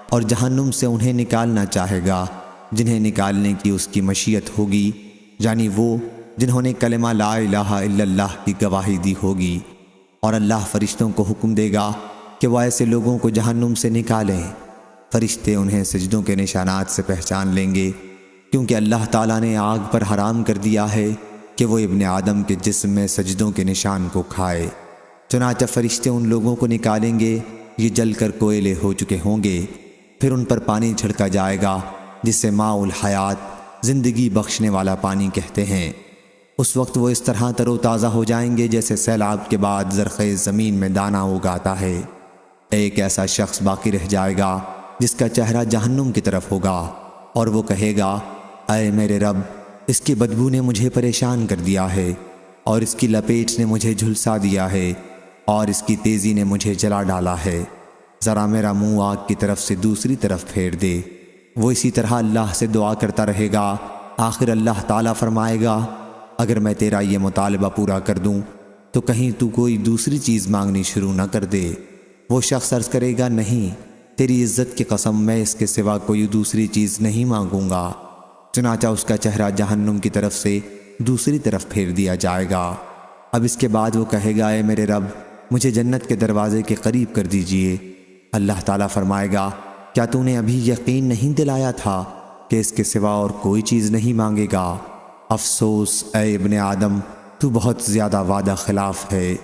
اور جہنم سے انہیں نکالنا چاہے گا جنہیں نکالنے کی اس کی مشیت ہوگی، یعنی وہ جنہوں نے کلمہ لا الہ الا اللہ کی گواہی دی ہوگی، اور اللہ فرشتوں کو حکم دے گا کہ وہ ایسے لوگوں کو جہنم سے نکالیں۔ فرشتے انہیں سجدوں کے نشانات سے پہچان لیں گے، کیونکہ اللہ تعالیٰ نے آگ پر حرام کر دیا ہے کہ وہ ابن آدم کے جسم میں سجدوں کے نشان کو کھائے۔ چنانچہ فرشتے ان لوگوں کو نکالیں گے، یہ جل کر کوئلے ہو چکے ہوں گے، پھر ان پر پانی چھڑکا جائے گا جسے ماء الحیات، زندگی بخشنے والا پانی کہتے ہیں۔ اس وقت وہ اس طرح تر و تازہ ہو جائیں گے جیسے سیلاب کے بعد زرخیز زمین میں دانہ اگاتا ہے۔ ایک ایسا شخص باقی رہ جائے گا جس کا چہرہ جہنم کی طرف ہوگا، اور وہ کہے گا، اے میرے رب، اس کی بدبو نے مجھے پریشان کر دیا ہے، اور اس کی لپیٹ نے مجھے جھلسا دیا ہے، اور اس کی تیزی نے مجھے جلا ڈالا ہے، ذرا میرا منہ آگ کی طرف سے دوسری طرف پھیر دے۔ وہ اسی طرح اللہ سے دعا کرتا رہے گا۔ آخر اللہ تعالیٰ فرمائے گا، اگر میں تیرا یہ مطالبہ پورا کر دوں تو کہیں تو کوئی دوسری چیز مانگنی شروع نہ کر دے۔ وہ شخص عرض کرے گا، نہیں، تیری عزت کی قسم میں اس کے سوا کوئی دوسری چیز نہیں مانگوں گا۔ چنانچہ اس کا چہرہ جہنم کی طرف سے دوسری طرف پھیر دیا جائے گا۔ اب اس کے بعد وہ کہے گا، اے میرے رب، مجھے جنت کے دروازے کے قریب کر دیجئے۔ اللہ تعالیٰ فرمائے گا، کیا تو نے ابھی یقین نہیں دلایا تھا کہ اس کے سوا اور کوئی چیز نہیں مانگے گا؟ افسوس اے ابن آدم، تو بہت زیادہ وعدہ خلاف ہے۔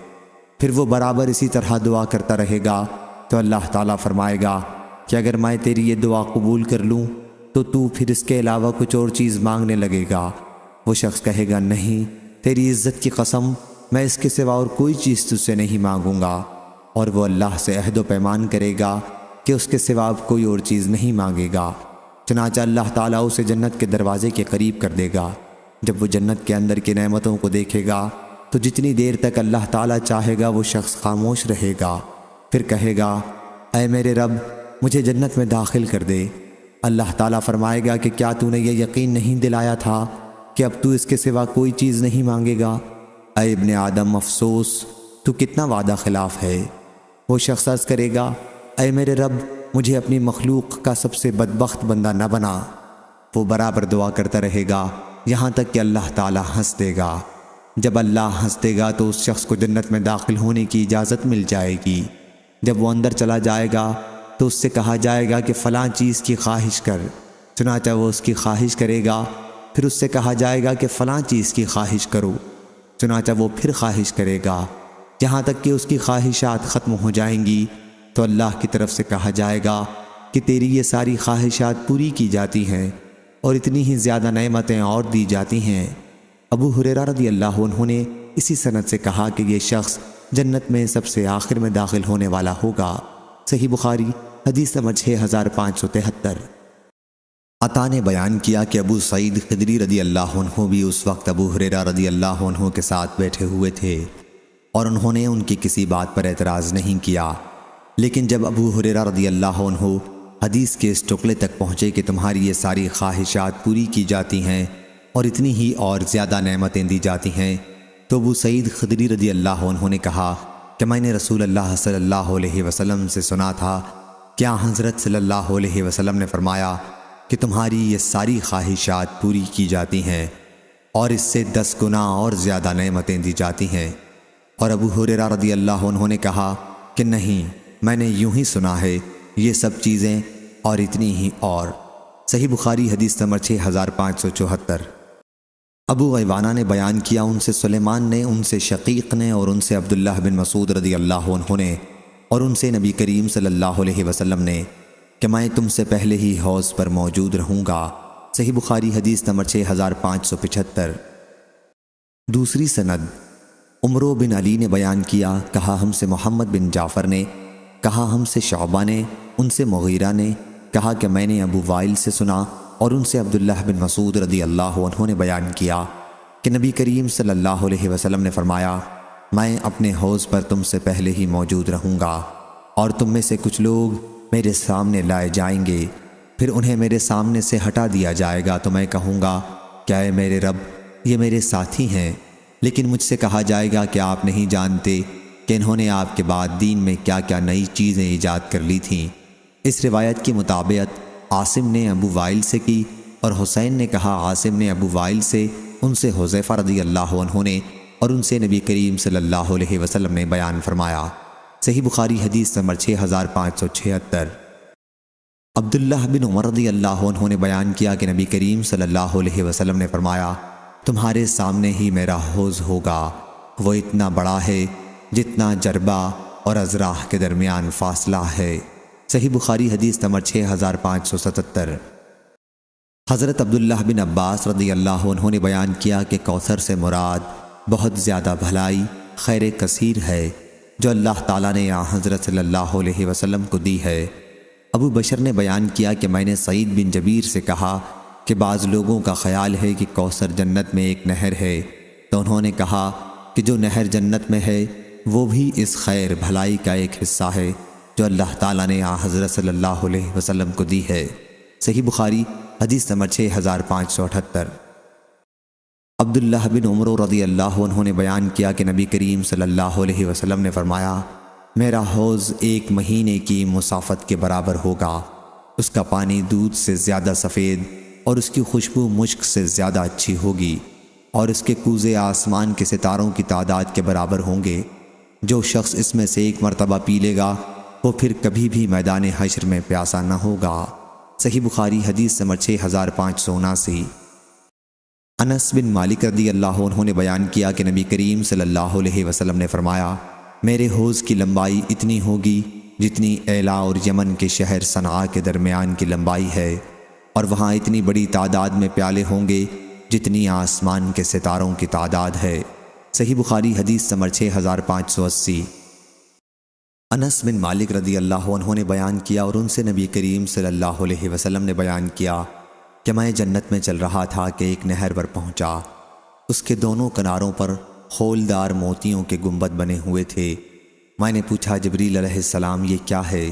پھر وہ برابر اسی طرح دعا کرتا رہے گا تو اللہ تعالیٰ فرمائے گا کہ اگر میں تیری یہ دعا قبول کر لوں تو پھر اس کے علاوہ کچھ اور چیز مانگنے لگے گا۔ وہ شخص کہے گا، نہیں، تیری عزت کی قسم، میں اس کے سوا اور کوئی چیز تجھ سے نہیں مانگوں گا۔ اور وہ اللہ سے عہد و پیمان کرے گا کہ اس کے سوا اب کوئی اور چیز نہیں مانگے گا۔ چنانچہ اللہ تعالیٰ اسے جنت کے دروازے کے قریب کر دے گا۔ جب وہ جنت کے اندر کی نعمتوں کو دیکھے گا تو جتنی دیر تک اللہ تعالیٰ چاہے گا وہ شخص خاموش رہے گا، پھر کہے گا، اے میرے رب، مجھے جنت میں داخل کر دے۔ اللہ تعالیٰ فرمائے گا کہ کیا تو نے یہ یقین نہیں دلایا تھا کہ اب تو اس کے سوا کوئی چیز نہیں مانگے گا؟ اے ابن آدم، افسوس، تو کتنا وعدہ خلاف ہے۔ وہ شخص عرض کرے گا، اے میرے رب، مجھے اپنی مخلوق کا سب سے بدبخت بندہ نہ بنا۔ وہ برابر دعا کرتا رہے گا یہاں تک کہ اللہ تعالیٰ ہنس دے گا۔ جب اللہ ہنس دے گا تو اس شخص کو جنت میں داخل ہونے کی اجازت مل جائے گی۔ جب وہ اندر چلا جائے گا تو اس سے کہا جائے گا کہ فلاں چیز کی خواہش کر، چنانچہ وہ اس کی خواہش کرے گا۔ پھر اس سے کہا جائے گا کہ فلاں چیز کی خواہش کرو، چنانچہ وہ پھر خواہش کرے گا، یہاں تک کہ اس کی خواہشات ختم ہو جائیں گی۔ تو اللہ کی طرف سے کہا جائے گا کہ تیری یہ ساری خواہشات پوری کی جاتی ہیں اور اتنی ہی زیادہ نعمتیں اور دی جاتی ہیں۔ ابو ہریرہ رضی اللہ عنہ نے اسی سند سے کہا کہ یہ شخص جنت میں سب سے آخر میں داخل ہونے والا ہوگا۔ صحیح بخاری حدیث نمبر 6573۔ عطا نے بیان کیا کہ ابو سعید خدری رضی اللہ عنہ بھی اس وقت ابو ہریرہ رضی اللہ عنہ کے ساتھ بیٹھے ہوئے تھے اور انہوں نے ان کی کسی بات پر اعتراض نہیں کیا، لیکن جب ابو ہریرہ رضی اللہ عنہ حدیث کے اس ٹکڑے تک پہنچے کہ تمہاری یہ ساری خواہشات پوری کی جاتی ہیں اور اتنی ہی اور زیادہ نعمتیں دی جاتی ہیں، تو ابو سعید خدری رضی اللہ عنہ نے کہا کہ میں نے رسول اللہ صلی اللہ علیہ وسلم سے سنا تھا، کیا حضرت صلی اللہ علیہ وسلم نے فرمایا کہ تمہاری یہ ساری خواہشات پوری کی جاتی ہیں اور اس سے 10 گنا اور زیادہ نعمتیں دی جاتی ہیں؟ اور ابو ہریرہ رضی اللہ عنہ نے کہا کہ نہیں، میں نے یوں ہی سنا ہے، یہ سب چیزیں اور اتنی ہی اور۔ صحیح بخاری حدیث نمبر 6574۔ ابو غیوانہ نے بیان کیا، ان سے سلیمان نے، ان سے شقیق نے، اور ان سے عبداللہ بن مسعود رضی اللہ عنہ نے، اور ان سے نبی کریم صلی اللہ علیہ وسلم نے کہ میں تم سے پہلے ہی حوض پر موجود رہوں گا۔ صحیح بخاری حدیث نمبر 6575۔ دوسری سند عمرو بن علی نے بیان کیا، کہا ہم سے محمد بن جعفر نے، کہا ہم سے شعبہ نے، ان سے مغیرہ نے، کہا کہ میں نے ابو وائل سے سنا، اور ان سے عبداللہ بن مسعود رضی اللہ عنہ نے بیان کیا کہ نبی کریم صلی اللہ علیہ وسلم نے فرمایا، میں اپنے حوض پر تم سے پہلے ہی موجود رہوں گا، اور تم میں سے کچھ لوگ میرے سامنے لائے جائیں گے، پھر انہیں میرے سامنے سے ہٹا دیا جائے گا تو میں کہوں گا کہ اے میرے رب، یہ میرے ساتھی ہیں، لیکن مجھ سے کہا جائے گا کہ آپ نہیں جانتے کہ انہوں نے آپ کے بعد دین میں کیا کیا نئی چیزیں ایجاد کر لی تھیں۔ اس روایت کی مطابقت عاصم نے ابو وائل سے کی، اور حسین نے کہا عاصم نے ابو وائل سے، ان سے حذیفہ رضی اللہ عنہ نے، اور ان سے نبی کریم صلی اللہ علیہ وسلم نے بیان فرمایا۔ صحیح بخاری حدیث نمبر 6576۔ عبداللہ بن عمر رضی اللہ عنہ نے بیان کیا کہ نبی کریم صلی اللہ علیہ وسلم نے فرمایا، تمہارے سامنے ہی میرا حوض ہوگا، وہ اتنا بڑا ہے جتنا جربہ اور ازراح کے درمیان فاصلہ ہے۔ صحیح بخاری حدیث نمبر 6577۔ حضرت عبداللہ بن عباس رضی اللہ عنہ نے بیان کیا کہ کوثر سے مراد بہت زیادہ بھلائی، خیر کثیر ہے جو اللہ تعالیٰ نے حضرت صلی اللہ علیہ وسلم کو دی ہے۔ ابو بشر نے بیان کیا کہ میں نے سعید بن جبیر سے کہا کہ بعض لوگوں کا خیال ہے کہ کوثر جنت میں ایک نہر ہے، تو انہوں نے کہا کہ جو نہر جنت میں ہے وہ بھی اس خیر بھلائی کا ایک حصہ ہے جو اللہ تعالیٰ نے حضرت صلی اللہ علیہ وسلم کو دی ہے۔ صحیح بخاری حدیث نمبر 6578۔ عبداللہ بن عمر رضی اللہ عنہ نے بیان کیا کہ نبی کریم صلی اللہ علیہ وسلم نے فرمایا، میرا حوض 1 مہینے کی مسافت کے برابر ہوگا، اس کا پانی دودھ سے زیادہ سفید اور اس کی خوشبو مشک سے زیادہ اچھی ہوگی، اور اس کے کوزے آسمان کے ستاروں کی تعداد کے برابر ہوں گے۔ جو شخص اس میں سے 1 مرتبہ پی لے گا وہ پھر کبھی بھی میدان حشر میں پیاسا نہ ہوگا۔ صحیح بخاری حدیث نمبر 6579۔ انس بن مالک رضی اللہ عنہ نے بیان کیا کہ نبی کریم صلی اللہ علیہ وسلم نے فرمایا، میرے حوض کی لمبائی اتنی ہوگی جتنی ایلا اور یمن کے شہر صنعاء کے درمیان کی لمبائی ہے، اور وہاں اتنی بڑی تعداد میں پیالے ہوں گے جتنی آسمان کے ستاروں کی تعداد ہے۔ صحیح بخاری حدیث نمبر 6580۔ انس بن مالک رضی اللہ عنہ نے بیان کیا، اور ان سے نبی کریم صلی اللہ علیہ وسلم نے بیان کیا کہ میں جنت میں چل رہا تھا کہ ایک نہر پر پہنچا، اس کے دونوں کناروں پر خولدار موتیوں کے گنبد بنے ہوئے تھے۔ میں نے پوچھا جبریل علیہ السلام یہ کیا ہے؟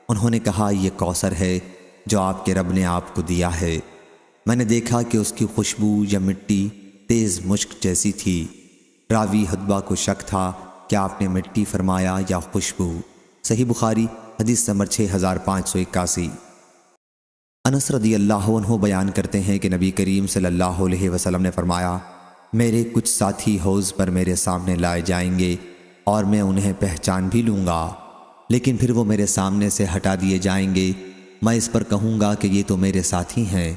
انہوں نے کہا یہ کوثر ہے جو آپ کے رب نے آپ کو دیا ہے۔ میں نے دیکھا کہ اس کی خوشبو یا مٹی تیز مشک جیسی تھی۔ راوی حدبہ کو شک تھا کہ آپ نے مٹی فرمایا یا خوشبو۔ صحیح بخاری حدیث نمبر 6581۔ انس رضی اللہ عنہ بیان کرتے ہیں کہ نبی کریم صلی اللہ علیہ وسلم نے فرمایا، میرے کچھ ساتھی حوض پر میرے سامنے لائے جائیں گے اور میں انہیں پہچان بھی لوں گا، لیکن پھر وہ میرے سامنے سے ہٹا دیے جائیں گے۔ میں اس پر کہوں گا کہ یہ تو میرے ساتھی ہیں،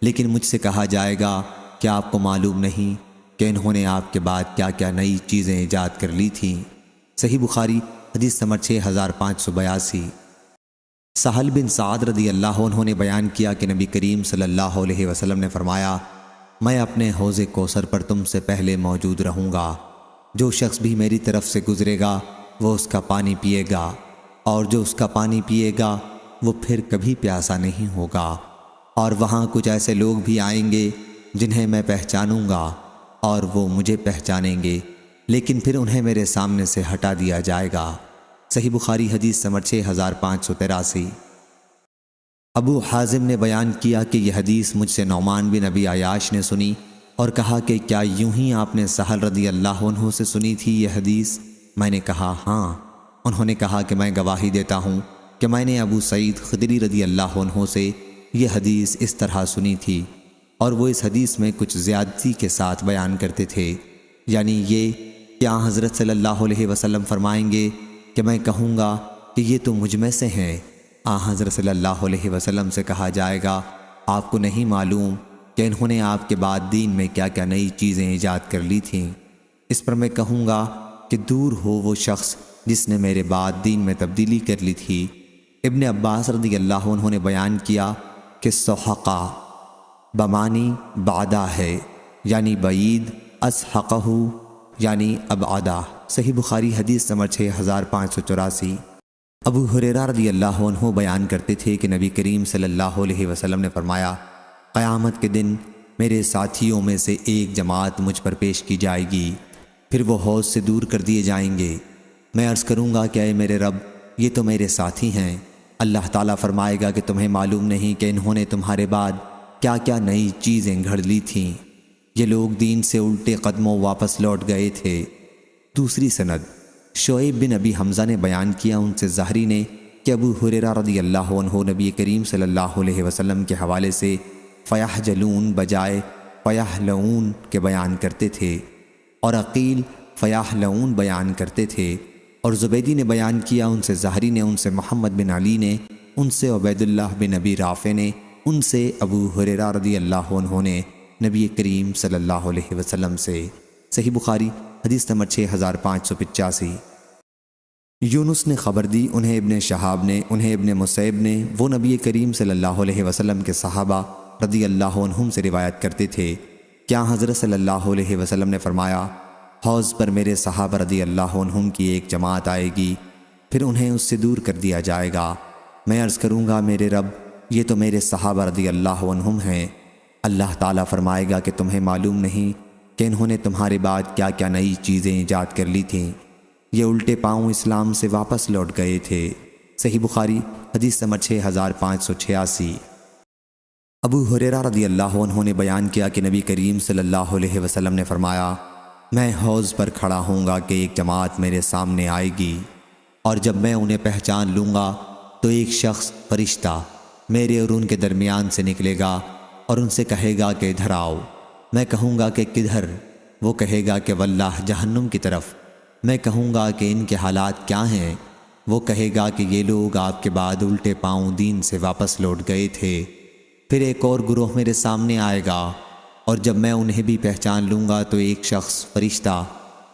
لیکن مجھ سے کہا جائے گا کہ آپ کو معلوم نہیں کہ انہوں نے آپ کے بعد کیا کیا نئی چیزیں ایجاد کر لی تھیں۔ صحیح بخاری حدیث نمبر 6582۔ سہل بن سعد رضی اللہ عنہ نے بیان کیا کہ نبی کریم صلی اللہ علیہ وسلم نے فرمایا، میں اپنے حوض کوثر پر تم سے پہلے موجود رہوں گا۔ جو شخص بھی میری طرف سے گزرے گا وہ اس کا پانی پیے گا، اور جو اس کا پانی پیے گا وہ پھر کبھی پیاسا نہیں ہوگا۔ اور وہاں کچھ ایسے لوگ بھی آئیں گے جنہیں میں پہچانوں گا اور وہ مجھے پہچانیں گے، لیکن پھر انہیں میرے سامنے سے ہٹا دیا جائے گا۔ صحیح بخاری حدیث نمبر 6583۔ ابو حازم نے بیان کیا کہ یہ حدیث مجھ سے نعمان بن ابی عیاش نے سنی اور کہا کہ کیا یوں ہی آپ نے سہل رضی اللہ عنہ سے سنی تھی یہ حدیث؟ میں نے کہا ہاں۔ انہوں نے کہا کہ میں گواہی دیتا ہوں کہ میں نے ابو سعید خدری رضی اللہ عنہ سے یہ حدیث اس طرح سنی تھی، اور وہ اس حدیث میں کچھ زیادتی کے ساتھ بیان کرتے تھے، یعنی یہ کہ آن حضرت صلی اللہ علیہ وسلم فرمائیں گے کہ میں کہوں گا کہ یہ تو مجھ میں سے ہیں۔ آن حضرت صلی اللہ علیہ وسلم سے کہا جائے گا، آپ کو نہیں معلوم کہ انہوں نے آپ کے بعد دین میں کیا کیا نئی چیزیں ایجاد کر لی تھیں۔ اس پر میں کہوں گا کہ دور ہو وہ شخص جس نے میرے بعد دین میں تبدیلی کر لی تھی۔ ابن عباس رضی اللہ عنہ نے بیان کیا کہ سحقہ بمانی بعدہ ہے، یعنی بعید، اسحقہ یعنی ابعدہ۔ صحیح بخاری حدیث نمبر 6584۔ ابو ہریرہ رضی اللہ عنہ بیان کرتے تھے کہ نبی کریم صلی اللہ علیہ وسلم نے فرمایا، قیامت کے دن میرے ساتھیوں میں سے ایک جماعت مجھ پر پیش کی جائے گی، پھر وہ حوض سے دور کر دیے جائیں گے۔ میں عرض کروں گا کہ اے میرے رب، یہ تو میرے ساتھی ہیں۔ اللہ تعالیٰ فرمائے گا کہ تمہیں معلوم نہیں کہ انہوں نے تمہارے بعد کیا کیا نئی چیزیں گھڑ لی تھیں۔ یہ لوگ دین سے الٹے قدموں واپس لوٹ گئے تھے۔ دوسری سند شعیب بن ابی حمزہ نے بیان کیا ان سے زہری نے کہ ابو ہریرہ رضی اللہ عنہ نبی کریم صلی اللہ علیہ وسلم کے حوالے سے فیحجلون بجائے فیحلون کے بیان کرتے تھے، اور عقیل فیحلون بیان کرتے تھے، اور زبیدی نے بیان کیا ان سے زہری نے ان سے محمد بن علی نے ان سے عبید اللہ بن ابی رافع نے ان سے ابو ہریرہ رضی اللہ عنہ نے نبی کریم صلی اللہ علیہ وسلم سے۔ صحیح بخاری حدیث نمبر 6585۔ یونس نے خبر دی، انہیں ابن شہاب نے، انہیں ابن مسیب نے، وہ نبی کریم صلی اللہ علیہ وسلم کے صحابہ رضی اللہ عنہم سے روایت کرتے تھے، کیا حضرت صلی اللہ علیہ وسلم نے فرمایا، حوض پر میرے صحابہ رضی اللہ عنہم کی ایک جماعت آئے گی، پھر انہیں اس سے دور کر دیا جائے گا۔ میں عرض کروں گا، میرے رب، یہ تو میرے صحابہ رضی اللہ عنہم ہیں۔ اللہ تعالیٰ فرمائے گا کہ تمہیں معلوم نہیں کہ انہوں نے تمہارے بعد کیا کیا نئی چیزیں ایجاد کر لی تھیں۔ یہ الٹے پاؤں اسلام سے واپس لوٹ گئے تھے۔ صحیح بخاری حدیث نمبر 6586۔ ابو ہریرہ رضی اللہ عنہ نے بیان کیا کہ نبی کریم صلی اللہ علیہ وسلم نے فرمایا، میں حوض پر کھڑا ہوں گا کہ ایک جماعت میرے سامنے آئے گی، اور جب میں انہیں پہچان لوں گا تو ایک شخص فرشتہ میرے اور ان کے درمیان سے نکلے گا اور ان سے کہے گا کہ ادھر آؤ۔ میں کہوں گا کہ کدھر؟ وہ کہے گا کہ واللہ جہنم کی طرف۔ میں کہوں گا کہ ان کے حالات کیا ہیں؟ وہ کہے گا کہ یہ لوگ آپ کے بعد الٹے پاؤں دین سے واپس لوٹ گئے تھے۔ پھر ایک اور گروہ میرے سامنے آئے گا، اور جب میں انہیں بھی پہچان لوں گا تو ایک شخص فرشتہ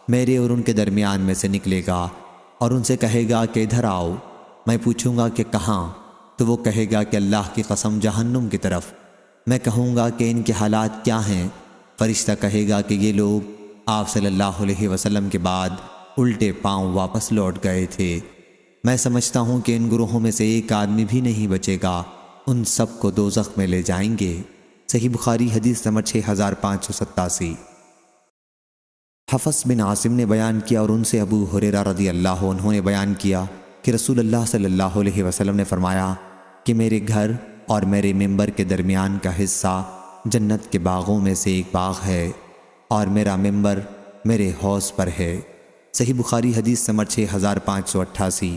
میرے اور ان کے درمیان میں سے نکلے گا اور ان سے کہے گا کہ ادھر آؤ۔ میں پوچھوں گا کہ کہاں؟ تو وہ کہے گا کہ اللہ کی قسم جہنم کی طرف۔ میں کہوں گا کہ ان کے حالات کیا ہیں؟ فرشتہ کہے گا کہ یہ لوگ آپ صلی اللہ علیہ وسلم کے بعد الٹے پاؤں واپس لوٹ گئے تھے۔ میں سمجھتا ہوں کہ ان گروہوں میں سے ایک آدمی بھی نہیں بچے گا، ان سب کو دوزخ میں لے جائیں گے۔ صحیح بخاری حدیث نمبر 6587۔ حفص بن عاصم نے بیان کیا اور ان سے ابو ہریرہ رضی اللہ عنہ نے بیان کیا کہ رسول اللہ صلی اللہ علیہ وسلم نے فرمایا کہ میرے گھر اور میرے ممبر کے درمیان کا حصہ جنت کے باغوں میں سے ایک باغ ہے، اور میرا ممبر میرے حوض پر ہے۔ صحیح بخاری حدیث نمبر 6588۔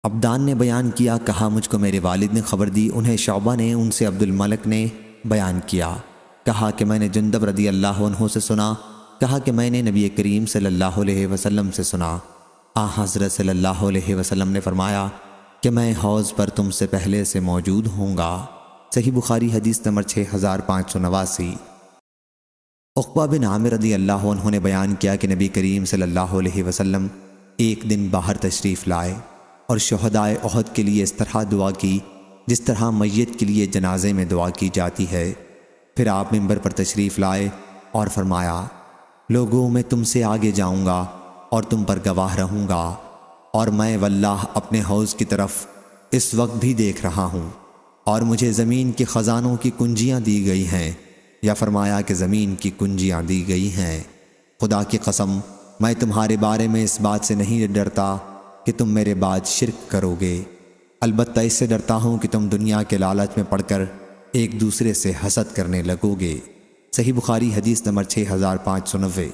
عبدان نے بیان کیا، کہا مجھ کو میرے والد نے خبر دی، انہیں شعبہ نے، ان سے عبد الملک نے بیان کیا، کہا کہ میں نے جندب رضی اللہ عنہ سے سنا، کہا کہ میں نے نبی کریم صلی اللہ علیہ وسلم سے سنا، حضرت صلی اللہ علیہ وسلم نے فرمایا کہ میں حوض پر تم سے پہلے سے موجود ہوں گا۔ صحیح بخاری حدیث نمبر 6589۔ عقبہ بن عامر رضی اللہ عنہ نے بیان کیا کہ نبی کریم صلی اللہ علیہ وسلم ایک دن باہر تشریف لائے اور شہدائے احد کے لیے اس طرح دعا کی جس طرح میت کے لیے جنازے میں دعا کی جاتی ہے۔ پھر آپ منبر پر تشریف لائے اور فرمایا، لوگوں میں تم سے آگے جاؤں گا اور تم پر گواہ رہوں گا، اور میں واللہ اپنے حوض کی طرف اس وقت بھی دیکھ رہا ہوں، اور مجھے زمین کے خزانوں کی کنجیاں دی گئی ہیں، یا فرمایا کہ زمین کی کنجیاں دی گئی ہیں۔ خدا کی قسم میں تمہارے بارے میں اس بات سے نہیں ڈرتا کہ تم میرے بعد شرک کرو گے، البتہ اس سے ڈرتا ہوں کہ تم دنیا کے لالچ میں پڑ کر ایک دوسرے سے حسد کرنے لگو گے۔ صحیح بخاری حدیث نمبر 6590۔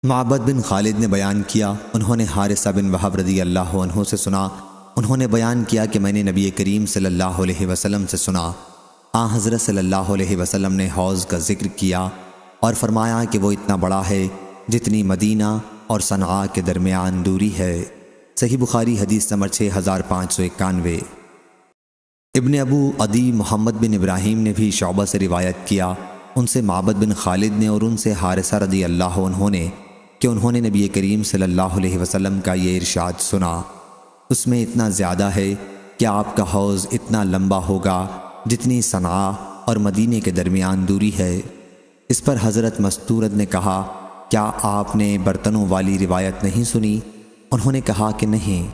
معبد بن خالد نے بیان کیا، انہوں نے حارثہ بن وہب رضی اللہ عنہ سے سنا، انہوں نے بیان کیا کہ میں نے نبی کریم صلی اللہ علیہ وسلم سے سنا، حضرت صلی اللہ علیہ وسلم نے حوض کا ذکر کیا اور فرمایا کہ وہ اتنا بڑا ہے جتنی مدینہ اور صنعاء کے درمیان دوری ہے۔ صحیح بخاری حدیث نمبر 6591۔ ابن ابو عدی محمد بن ابراہیم نے بھی شعبہ سے روایت کیا، ان سے معبد بن خالد نے اور ان سے حارثہ رضی اللہ عنہ نے کہ انہوں نے نبی کریم صلی اللہ علیہ وسلم کا یہ ارشاد سنا، اس میں اتنا زیادہ ہے کہ آپ کا حوض اتنا لمبا ہوگا جتنی صنعاء اور مدینے کے درمیان دوری ہے۔ اس پر حضرت مستورد نے کہا، کیا آپ نے برتنوں والی روایت نہیں سنی؟ انہوں نے کہا کہ نہیں۔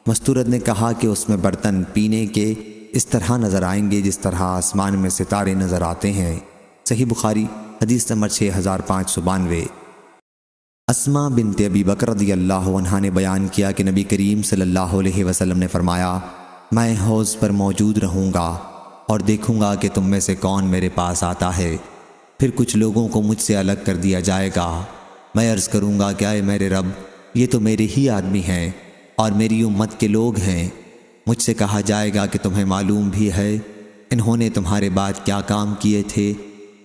مستورد نے کہا کہ اس میں برتن پینے کے اس طرح نظر آئیں گے جس طرح آسمان میں ستارے نظر آتے ہیں۔ صحیح بخاری حدیث نمبر 6592۔ اسماء بنت ابی بکر رضی اللہ عنہا نے بیان کیا کہ نبی کریم صلی اللہ علیہ وسلم نے فرمایا، میں حوض پر موجود رہوں گا اور دیکھوں گا کہ تم میں سے کون میرے پاس آتا ہے، پھر کچھ لوگوں کو مجھ سے الگ کر دیا جائے گا، میں عرض کروں گا کہ اے میرے رب، یہ تو میرے ہی آدمی ہیں اور میری امت کے لوگ ہیں۔ مجھ سے کہا جائے گا کہ تمہیں معلوم بھی ہے انہوں نے تمہارے بعد کیا کام کیے تھے؟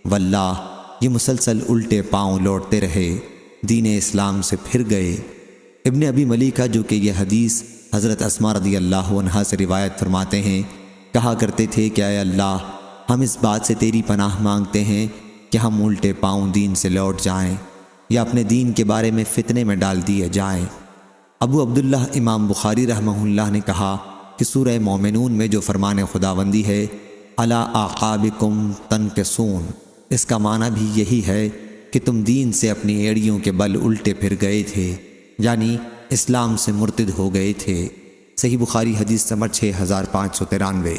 واللہ یہ مسلسل الٹے پاؤں لوٹتے رہے، دین اسلام سے پھر گئے۔ ابن ابی ملیکہ جو کہ یہ حدیث حضرت اسماء رضی اللہ عنہا سے روایت فرماتے ہیں، کہا کرتے تھے کہ اے اللہ، ہم اس بات سے تیری پناہ مانگتے ہیں کہ ہم الٹے پاؤں دین سے لوٹ جائیں یا اپنے دین کے بارے میں فتنے میں ڈال دیے جائیں۔ ابو عبداللہ امام بخاری رحمہ اللہ نے کہا کہ سورہ مومنون میں جو فرمان خداوندی ہے، علی اعقابکم تنکسون، اس کا معنی بھی یہی ہے کہ تم دین سے اپنی ایڑیوں کے بل الٹے پھر گئے تھے، یعنی اسلام سے مرتد ہو گئے تھے۔ صحیح بخاری حدیث نمبر 6593۔